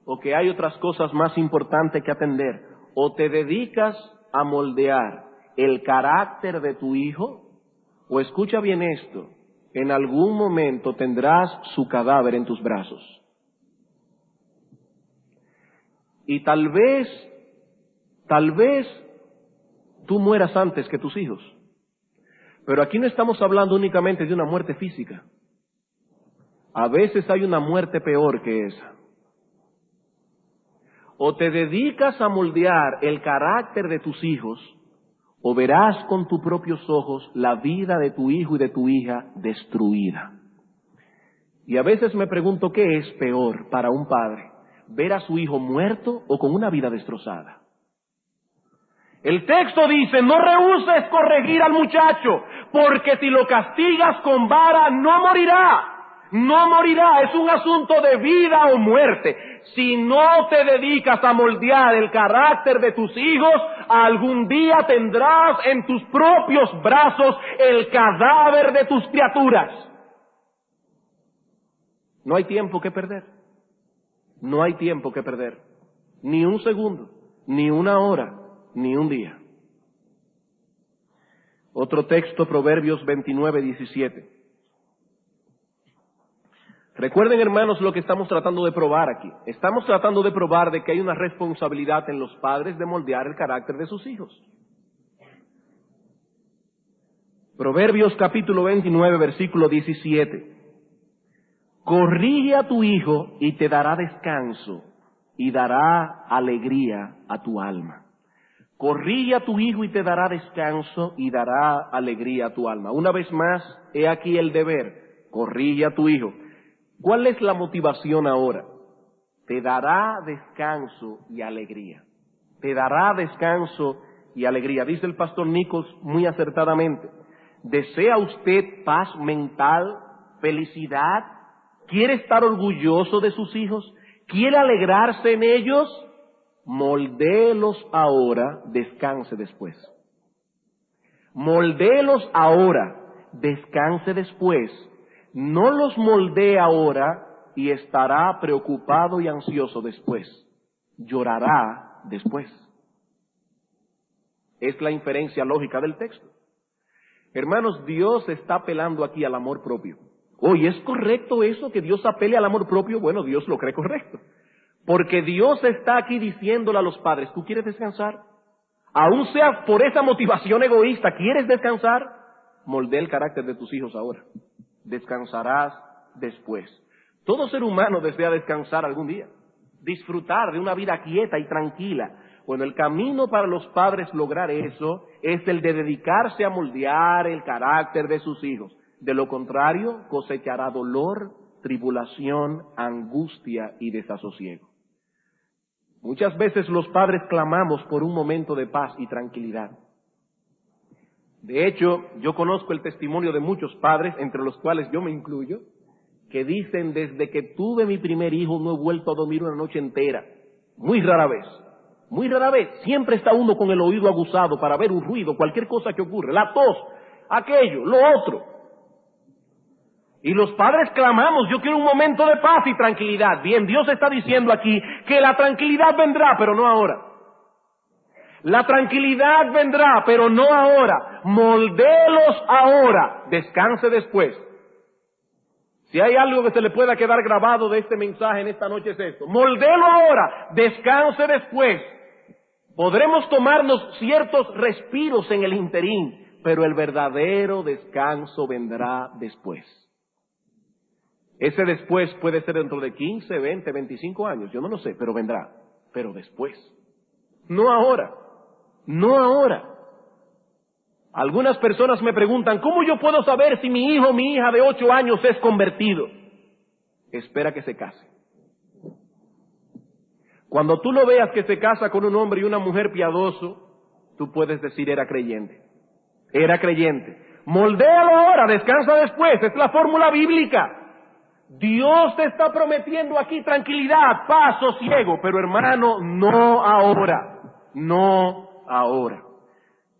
o que hay otras cosas más importantes que atender. O te dedicas a moldear el carácter de tu hijo, o escucha bien esto, en algún momento tendrás su cadáver en tus brazos. Y tal vez tú mueras antes que tus hijos. Pero aquí no estamos hablando únicamente de una muerte física. A veces hay una muerte peor que esa. O te dedicas a moldear el carácter de tus hijos, o verás con tus propios ojos la vida de tu hijo y de tu hija destruida. Y a veces me pregunto qué es peor para un padre, ver a su hijo muerto o con una vida destrozada. El texto dice, no rehúses corregir al muchacho, porque si lo castigas con vara no morirá. No morirá, es un asunto de vida o muerte. Si no te dedicas a moldear el carácter de tus hijos, algún día tendrás en tus propios brazos el cadáver de tus criaturas. No hay tiempo que perder. No hay tiempo que perder. Ni un segundo, ni una hora, ni un día. Otro texto, Proverbios 29:17. Recuerden, hermanos, lo que estamos tratando de probar aquí. Estamos tratando de probar de que hay una responsabilidad en los padres de moldear el carácter de sus hijos. Proverbios capítulo 29, versículo 17. Corrige a tu hijo y te dará descanso y dará alegría a tu alma. Corrige a tu hijo y te dará descanso y dará alegría a tu alma. Una vez más, he aquí el deber. Corrige a tu hijo. ¿Cuál es la motivación ahora? Te dará descanso y alegría. Te dará descanso y alegría. Dice el pastor Nichols muy acertadamente. ¿Desea usted paz mental, felicidad? ¿Quiere estar orgulloso de sus hijos? ¿Quiere alegrarse en ellos? Moldéelos ahora, descanse después. Moldéelos ahora, descanse después. No los moldee ahora y estará preocupado y ansioso después. Llorará después. Es la inferencia lógica del texto. Hermanos, Dios está apelando aquí al amor propio. Oye, ¿es correcto eso que Dios apele al amor propio? Bueno, Dios lo cree correcto. Porque Dios está aquí diciéndole a los padres, ¿tú quieres descansar? Aún sea por esa motivación egoísta, ¿quieres descansar? Moldea el carácter de tus hijos ahora. Descansarás después. Todo ser humano desea descansar algún día, disfrutar de una vida quieta y tranquila. Bueno, el camino para los padres lograr eso es el de dedicarse a moldear el carácter de sus hijos. De lo contrario, cosechará dolor, tribulación, angustia y desasosiego. Muchas veces los padres clamamos por un momento de paz y tranquilidad. De hecho, yo conozco el testimonio de muchos padres, entre los cuales yo me incluyo, que dicen: desde que tuve mi primer hijo no he vuelto a dormir una noche entera. Muy rara vez. Muy rara vez. Siempre está uno con el oído aguzado para ver un ruido, cualquier cosa que ocurre. La tos, aquello, lo otro. Y los padres clamamos: yo quiero un momento de paz y tranquilidad. Bien, Dios está diciendo aquí que la tranquilidad vendrá, pero no ahora. La tranquilidad vendrá, pero no ahora. Moldélos ahora, descanse después. Si hay algo que se le pueda quedar grabado de este mensaje en esta noche es esto: moldélo ahora, descanse después. Podremos tomarnos ciertos respiros en el interín, pero el verdadero descanso vendrá después. Ese después puede ser dentro de 15, 20, 25 años, yo no lo sé, pero vendrá. Pero después. No ahora. No ahora. Algunas personas me preguntan: ¿cómo yo puedo saber si mi hijo o mi hija de 8 años es convertido? Espera que se case. Cuando tú lo veas que se casa con un hombre y una mujer piadoso, tú puedes decir: era creyente. Era creyente. Moldéalo ahora, descansa después. Es la fórmula bíblica. Dios te está prometiendo aquí tranquilidad, paz, sosiego, pero hermano, no ahora. No ahora.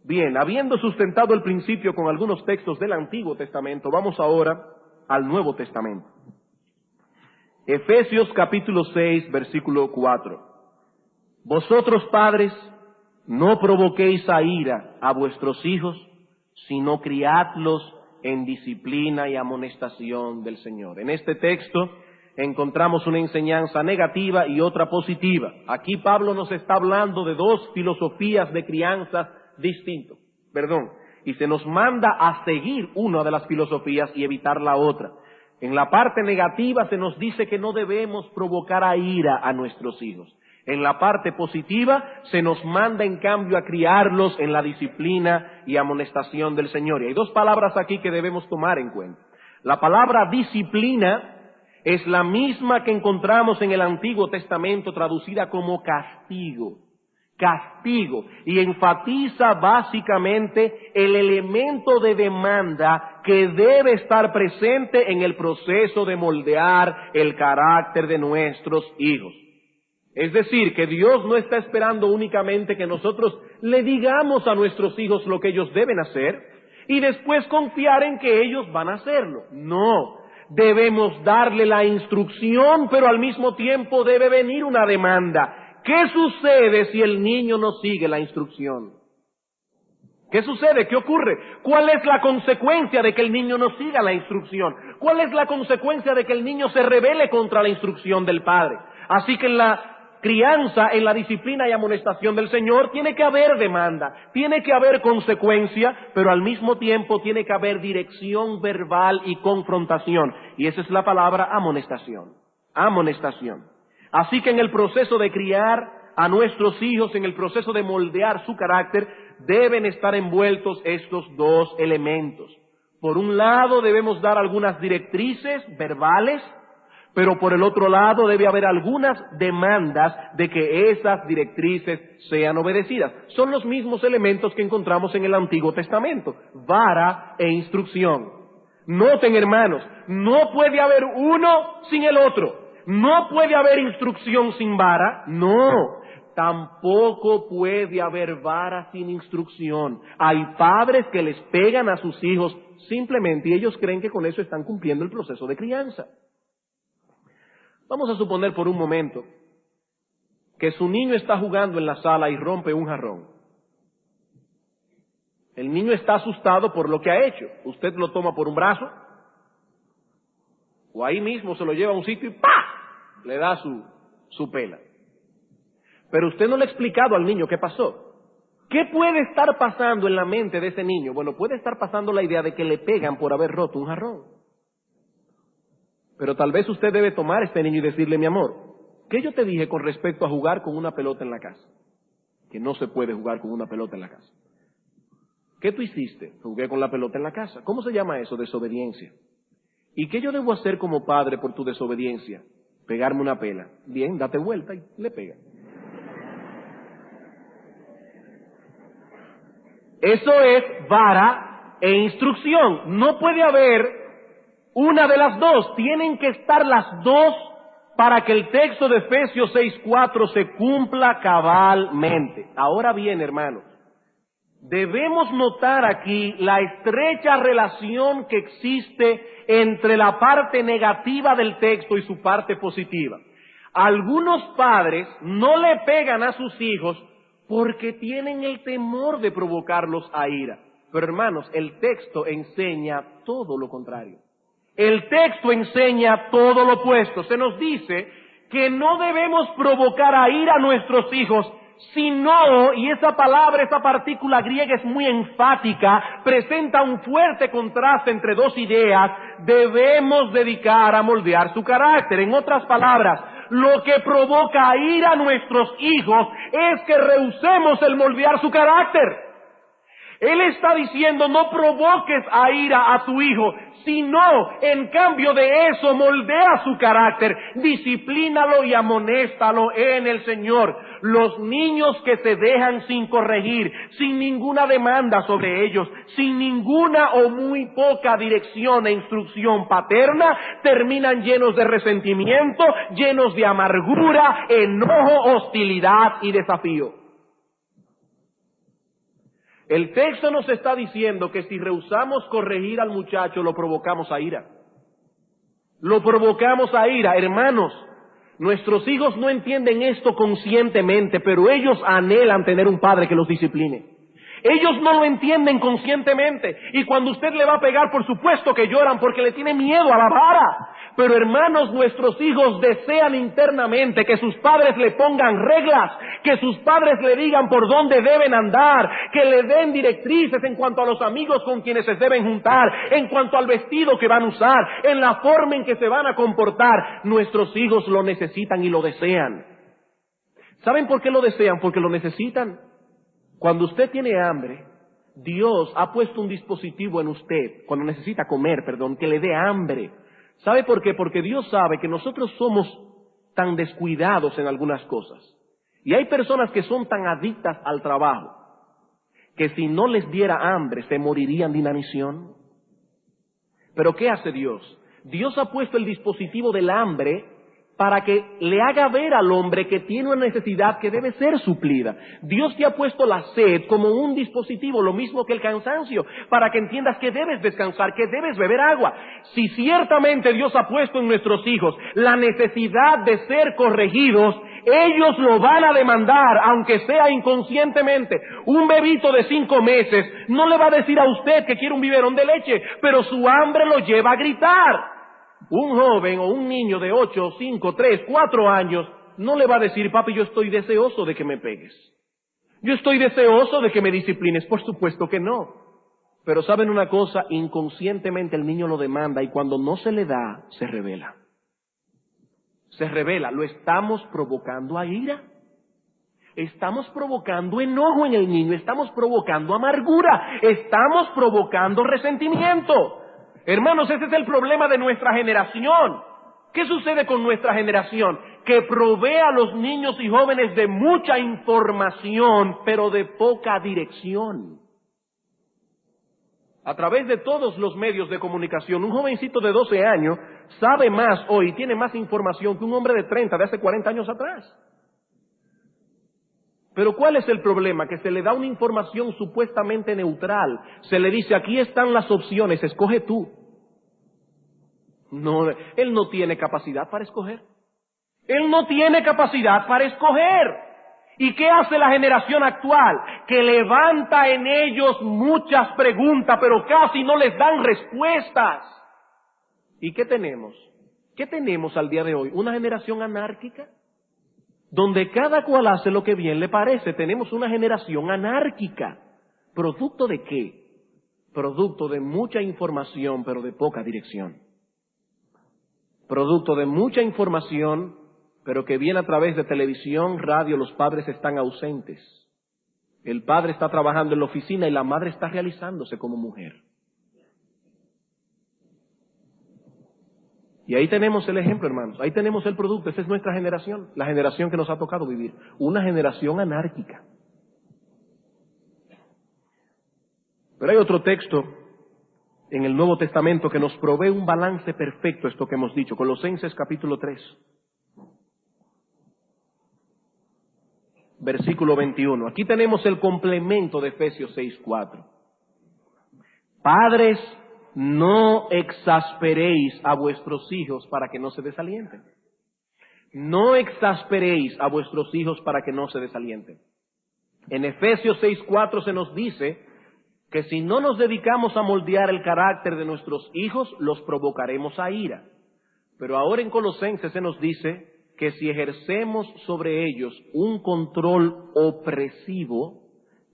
Bien, habiendo sustentado el principio con algunos textos del Antiguo Testamento, vamos ahora al Nuevo Testamento. Efesios capítulo 6, versículo 4. Vosotros, padres, no provoquéis a ira a vuestros hijos, sino criadlos en disciplina y amonestación del Señor. En este texto encontramos una enseñanza negativa y otra positiva. Aquí Pablo nos está hablando de dos filosofías de crianza distintas. Y se nos manda a seguir una de las filosofías y evitar la otra. En la parte negativa se nos dice que no debemos provocar a ira a nuestros hijos. En la parte positiva se nos manda en cambio a criarlos en la disciplina y amonestación del Señor. Y hay dos palabras aquí que debemos tomar en cuenta. La palabra disciplina es la misma que encontramos en el Antiguo Testamento traducida como castigo. Castigo. Y enfatiza básicamente el elemento de demanda que debe estar presente en el proceso de moldear el carácter de nuestros hijos. Es decir, que Dios no está esperando únicamente que nosotros le digamos a nuestros hijos lo que ellos deben hacer y después confiar en que ellos van a hacerlo. No, debemos darle la instrucción, pero al mismo tiempo debe venir una demanda. ¿Qué sucede si el niño no sigue la instrucción? ¿Qué sucede? ¿Qué ocurre? ¿Cuál es la consecuencia de que el niño no siga la instrucción? ¿Cuál es la consecuencia de que el niño se rebele contra la instrucción del padre? Así que en la crianza, en la disciplina y amonestación del Señor, tiene que haber demanda, tiene que haber consecuencia, pero al mismo tiempo tiene que haber dirección verbal y confrontación. Y esa es la palabra amonestación. Amonestación. Así que en el proceso de criar a nuestros hijos, en el proceso de moldear su carácter, deben estar envueltos estos dos elementos. Por un lado, debemos dar algunas directrices verbales, pero por el otro lado debe haber algunas demandas de que esas directrices sean obedecidas. Son los mismos elementos que encontramos en el Antiguo Testamento: vara e instrucción. Noten, hermanos, no puede haber uno sin el otro. No puede haber instrucción sin vara, no. Tampoco puede haber vara sin instrucción. Hay padres que les pegan a sus hijos simplemente y ellos creen que con eso están cumpliendo el proceso de crianza. Vamos a suponer por un momento que su niño está jugando en la sala y rompe un jarrón. El niño está asustado por lo que ha hecho. Usted lo toma por un brazo, o ahí mismo se lo lleva a un sitio y ¡pah!, le da su pela. Pero usted no le ha explicado al niño qué pasó. ¿Qué puede estar pasando en la mente de ese niño? Bueno, puede estar pasando la idea de que le pegan por haber roto un jarrón. Pero tal vez usted debe tomar a este niño y decirle: mi amor, ¿qué yo te dije con respecto a jugar con una pelota en la casa? Que no se puede jugar con una pelota en la casa. ¿Qué tú hiciste? Jugué con la pelota en la casa. ¿Cómo se llama eso? Desobediencia. ¿Y qué yo debo hacer como padre por tu desobediencia? Pegarme una pela. Bien, date vuelta y le pega. Eso es vara e instrucción. No puede haber una de las dos. Tienen que estar las dos para que el texto de Efesios 6:4 se cumpla cabalmente. Ahora bien, hermanos, debemos notar aquí la estrecha relación que existe entre la parte negativa del texto y su parte positiva. Algunos padres no le pegan a sus hijos porque tienen el temor de provocarlos a ira. Pero hermanos, el texto enseña todo lo contrario. El texto enseña todo lo opuesto. Se nos dice que no debemos provocar a ira a nuestros hijos, sino, y esa palabra, esa partícula griega es muy enfática, presenta un fuerte contraste entre dos ideas, debemos dedicar a moldear su carácter. En otras palabras, lo que provoca ira a nuestros hijos es que rehusemos el moldear su carácter. Él está diciendo, no provoques a ira a tu hijo, sino, en cambio de eso, moldea su carácter, disciplínalo y amonéstalo en el Señor. Los niños que se dejan sin corregir, sin ninguna demanda sobre ellos, sin ninguna o muy poca dirección e instrucción paterna, terminan llenos de resentimiento, llenos de amargura, enojo, hostilidad y desafío. El texto nos está diciendo que si rehusamos corregir al muchacho, lo provocamos a ira. Lo provocamos a ira. Hermanos, nuestros hijos no entienden esto conscientemente, pero ellos anhelan tener un padre que los discipline. Ellos no lo entienden conscientemente. Y cuando usted le va a pegar, por supuesto que lloran porque le tiene miedo a la vara. Pero hermanos, nuestros hijos desean internamente que sus padres le pongan reglas, que sus padres le digan por dónde deben andar, que le den directrices en cuanto a los amigos con quienes se deben juntar, en cuanto al vestido que van a usar, en la forma en que se van a comportar. Nuestros hijos lo necesitan y lo desean. ¿Saben por qué lo desean? Porque lo necesitan. Cuando usted tiene hambre, Dios ha puesto un dispositivo en usted, cuando necesita comer, que le dé hambre. ¿Sabe por qué? Porque Dios sabe que nosotros somos tan descuidados en algunas cosas. Y hay personas que son tan adictas al trabajo, que si no les diera hambre, se morirían de inanición. Pero ¿qué hace Dios? Dios ha puesto el dispositivo del hambre para que le haga ver al hombre que tiene una necesidad que debe ser suplida. Dios te ha puesto la sed como un dispositivo, lo mismo que el cansancio, para que entiendas que debes descansar, que debes beber agua. Si ciertamente Dios ha puesto en nuestros hijos la necesidad de ser corregidos, ellos lo van a demandar, aunque sea inconscientemente. Un bebito de 5 meses no le va a decir a usted que quiere un biberón de leche, pero su hambre lo lleva a gritar. Un joven o un niño de 8, 5, 3, 4 años no le va a decir, papi, yo estoy deseoso de que me pegues. Yo estoy deseoso de que me disciplines. Por supuesto que no. Pero ¿saben una cosa? Inconscientemente el niño lo demanda y cuando no se le da, se revela. Se revela. ¿Lo estamos provocando a ira? Estamos provocando enojo en el niño. Estamos provocando amargura. Estamos provocando resentimiento. Hermanos, ese es el problema de nuestra generación. ¿Qué sucede con nuestra generación? Que provee a los niños y jóvenes de mucha información, pero de poca dirección. A través de todos los medios de comunicación, un jovencito de 12 años sabe más hoy, tiene más información que un hombre de 30 de hace 40 años atrás. Pero ¿cuál es el problema? Que se le da una información supuestamente neutral. Se le dice, aquí están las opciones, escoge tú. No, él no tiene capacidad para escoger. Él no tiene capacidad para escoger. ¿Y qué hace la generación actual? Que levanta en ellos muchas preguntas, pero casi no les dan respuestas. ¿Y qué tenemos? ¿Qué tenemos al día de hoy? ¿Una generación anárquica? Donde cada cual hace lo que bien le parece. Tenemos una generación anárquica. ¿Producto de qué? Producto de mucha información, pero de poca dirección. Producto de mucha información, pero que viene a través de televisión, radio, los padres están ausentes. El padre está trabajando en la oficina y la madre está realizándose como mujer. Y ahí tenemos el ejemplo, hermanos. Ahí tenemos el producto. Esa es nuestra generación, la generación que nos ha tocado vivir. Una generación anárquica. Pero hay otro texto en el Nuevo Testamento que nos provee un balance perfecto, esto que hemos dicho. Colosenses capítulo 3, versículo 21. Aquí tenemos el complemento de Efesios 6:4. Padres, no exasperéis a vuestros hijos para que no se desalienten. No exasperéis a vuestros hijos para que no se desalienten. En Efesios 6:4 se nos dice que si no nos dedicamos a moldear el carácter de nuestros hijos, los provocaremos a ira. Pero ahora en Colosenses se nos dice que si ejercemos sobre ellos un control opresivo,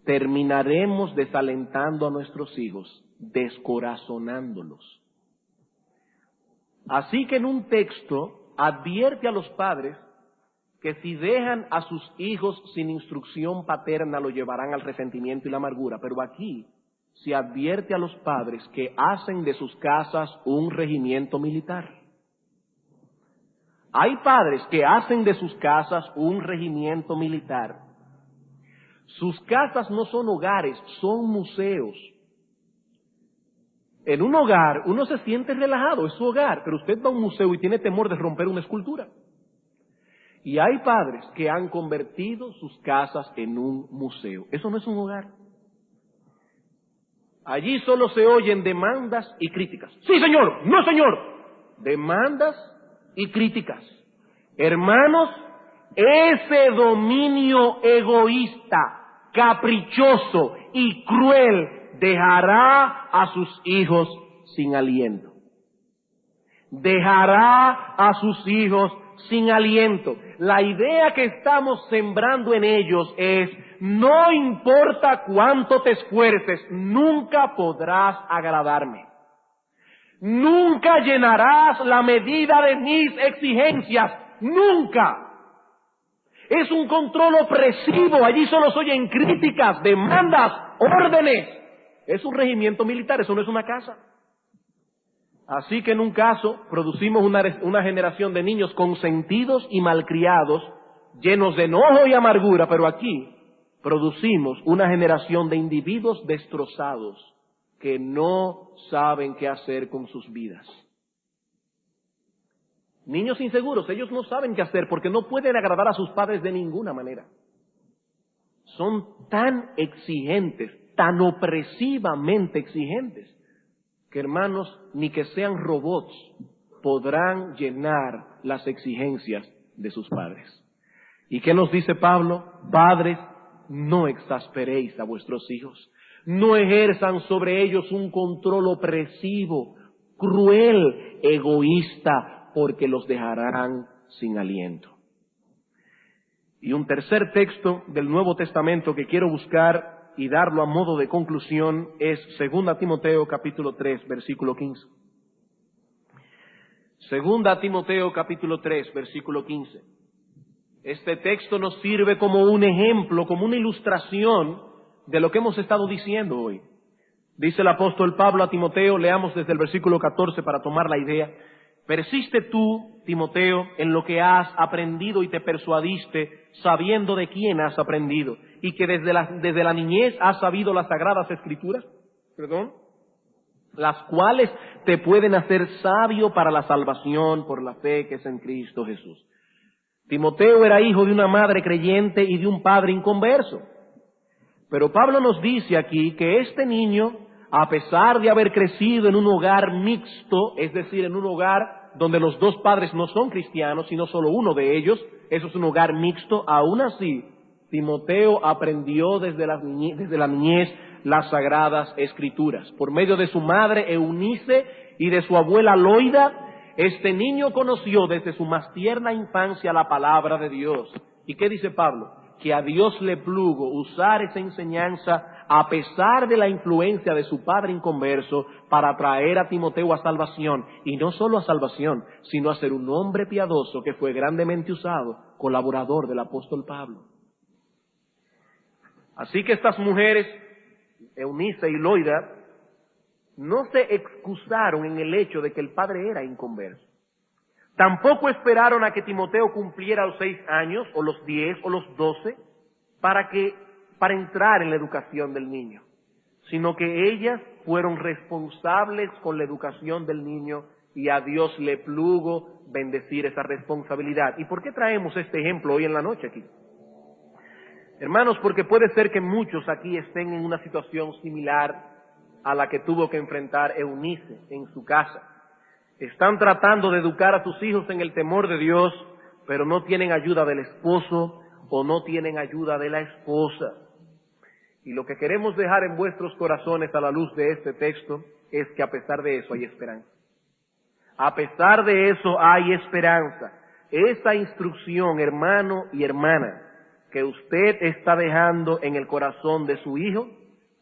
terminaremos desalentando a nuestros hijos, descorazonándolos. Así que en un texto advierte a los padres que si dejan a sus hijos sin instrucción paterna lo llevarán al resentimiento y la amargura. Pero aquí se advierte a los padres que hacen de sus casas un regimiento militar. Hay padres que hacen de sus casas un regimiento militar. Sus casas no son hogares, son museos. En un hogar uno se siente relajado, es su hogar, pero usted va a un museo y tiene temor de romper una escultura. Y hay padres que han convertido sus casas en un museo. Eso no es un hogar. Allí solo se oyen demandas y críticas. Sí, señor, no, señor. Demandas y críticas. Hermanos, ese dominio egoísta, caprichoso y cruel dejará a sus hijos sin aliento. Dejará a sus hijos sin aliento. La idea que estamos sembrando en ellos es: no importa cuánto te esfuerces, nunca podrás agradarme. Nunca llenarás la medida de mis exigencias. Nunca. Es un control opresivo. Allí solo se oyen críticas, demandas, órdenes. Es un regimiento militar, eso no es una casa. Así que en un caso producimos una generación de niños consentidos y malcriados, llenos de enojo y amargura, pero aquí producimos una generación de individuos destrozados que no saben qué hacer con sus vidas. Niños inseguros, ellos no saben qué hacer porque no pueden agradar a sus padres de ninguna manera. Son tan exigentes, tan opresivamente exigentes, que hermanos, ni que sean robots, podrán llenar las exigencias de sus padres. ¿Y qué nos dice Pablo? Padres, no exasperéis a vuestros hijos. No ejerzan sobre ellos un control opresivo, cruel, egoísta, porque los dejarán sin aliento. Y un tercer texto del Nuevo Testamento que quiero buscar y darlo a modo de conclusión es 2 Timoteo capítulo 3, versículo 15. 2 Timoteo capítulo 3, versículo 15. Este texto nos sirve como un ejemplo, como una ilustración de lo que hemos estado diciendo hoy. Dice el apóstol Pablo a Timoteo, leamos desde el versículo 14 para tomar la idea. Persiste tú, Timoteo, en lo que has aprendido y te persuadiste, sabiendo de quién has aprendido, y que desde la niñez has sabido las sagradas escrituras, las cuales te pueden hacer sabio para la salvación por la fe que es en Cristo Jesús. Timoteo era hijo de una madre creyente y de un padre inconverso. Pero Pablo nos dice aquí que este niño, a pesar de haber crecido en un hogar mixto, es decir, en un hogar donde los dos padres no son cristianos, sino solo uno de ellos, eso es un hogar mixto, aún así, Timoteo aprendió desde la niñez las sagradas escrituras. Por medio de su madre Eunice y de su abuela Loida, este niño conoció desde su más tierna infancia la palabra de Dios. ¿Y qué dice Pablo? Que a Dios le plugo usar esa enseñanza a pesar de la influencia de su padre inconverso para traer a Timoteo a salvación, y no solo a salvación, sino a ser un hombre piadoso que fue grandemente usado, colaborador del apóstol Pablo. Así que estas mujeres, Eunice y Loida, no se excusaron en el hecho de que el padre era inconverso. Tampoco esperaron a que Timoteo cumpliera los 6 años, o los 10, o los 12, para entrar en la educación del niño, sino que ellas fueron responsables con la educación del niño y a Dios le plugo bendecir esa responsabilidad. ¿Y por qué traemos este ejemplo hoy en la noche aquí? Hermanos, porque puede ser que muchos aquí estén en una situación similar a la que tuvo que enfrentar Eunice en su casa. Están tratando de educar a sus hijos en el temor de Dios, pero no tienen ayuda del esposo o no tienen ayuda de la esposa. Y lo que queremos dejar en vuestros corazones a la luz de este texto es que a pesar de eso hay esperanza. A pesar de eso hay esperanza. Esa instrucción, hermano y hermana, que usted está dejando en el corazón de su hijo,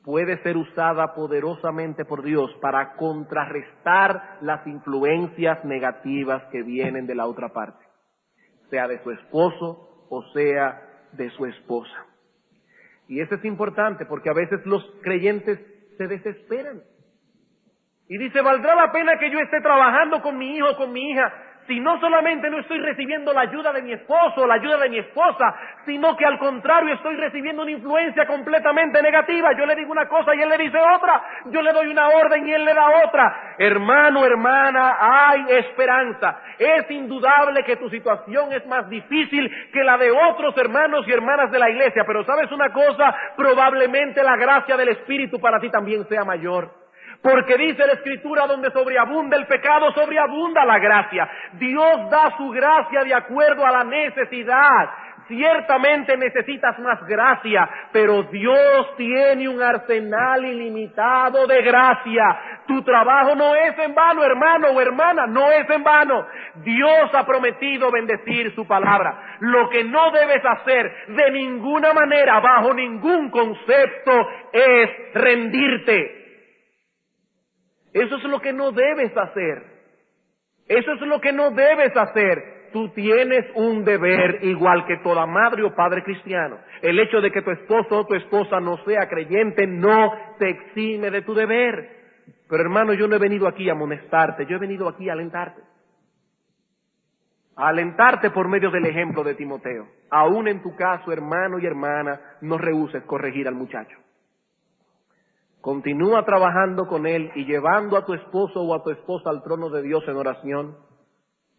puede ser usada poderosamente por Dios para contrarrestar las influencias negativas que vienen de la otra parte, sea de su esposo o sea de su esposa. Y eso es importante porque a veces los creyentes se desesperan y dice, ¿valdrá la pena que yo esté trabajando con mi hijo o con mi hija si no solamente no estoy recibiendo la ayuda de mi esposo o la ayuda de mi esposa, sino que al contrario estoy recibiendo una influencia completamente negativa? Yo le digo una cosa y él le dice otra, yo le doy una orden y él le da otra. Hermano, hermana, hay esperanza. Es indudable que tu situación es más difícil que la de otros hermanos y hermanas de la iglesia, pero ¿sabes una cosa? Probablemente la gracia del Espíritu para ti también sea mayor. Porque dice la Escritura, donde sobreabunda el pecado, sobreabunda la gracia. Dios da su gracia de acuerdo a la necesidad. Ciertamente necesitas más gracia, pero Dios tiene un arsenal ilimitado de gracia. Tu trabajo no es en vano, hermano o hermana, no es en vano. Dios ha prometido bendecir su palabra. Lo que no debes hacer de ninguna manera, bajo ningún concepto, es rendirte. Eso es lo que no debes hacer. Eso es lo que no debes hacer. Tú tienes un deber igual que toda madre o padre cristiano. El hecho de que tu esposo o tu esposa no sea creyente no te exime de tu deber. Pero hermano, yo no he venido aquí a amonestarte, yo he venido aquí a alentarte. A alentarte por medio del ejemplo de Timoteo. Aún en tu caso, hermano y hermana, no rehúses corregir al muchacho. Continúa trabajando con él y llevando a tu esposo o a tu esposa al trono de Dios en oración,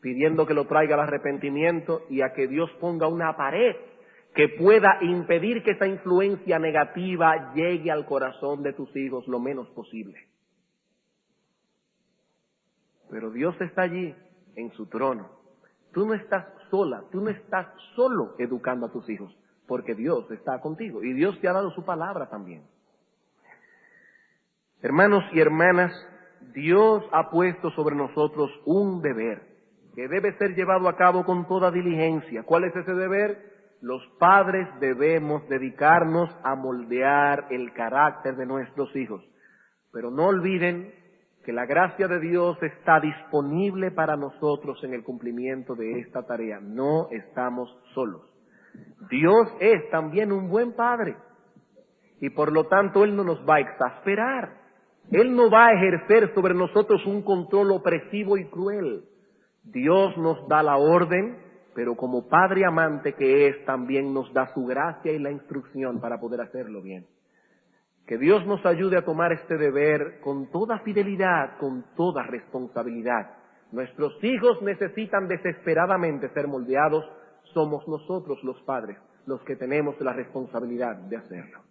pidiendo que lo traiga al arrepentimiento y a que Dios ponga una pared que pueda impedir que esa influencia negativa llegue al corazón de tus hijos lo menos posible. Pero Dios está allí en su trono. Tú no estás sola, tú no estás solo educando a tus hijos, porque Dios está contigo y Dios te ha dado su palabra también. Hermanos y hermanas, Dios ha puesto sobre nosotros un deber que debe ser llevado a cabo con toda diligencia. ¿Cuál es ese deber? Los padres debemos dedicarnos a moldear el carácter de nuestros hijos. Pero no olviden que la gracia de Dios está disponible para nosotros en el cumplimiento de esta tarea. No estamos solos. Dios es también un buen padre y por lo tanto Él no nos va a exasperar. Él no va a ejercer sobre nosotros un control opresivo y cruel. Dios nos da la orden, pero como Padre amante que es, también nos da su gracia y la instrucción para poder hacerlo bien. Que Dios nos ayude a tomar este deber con toda fidelidad, con toda responsabilidad. Nuestros hijos necesitan desesperadamente ser moldeados. Somos nosotros los padres los que tenemos la responsabilidad de hacerlo.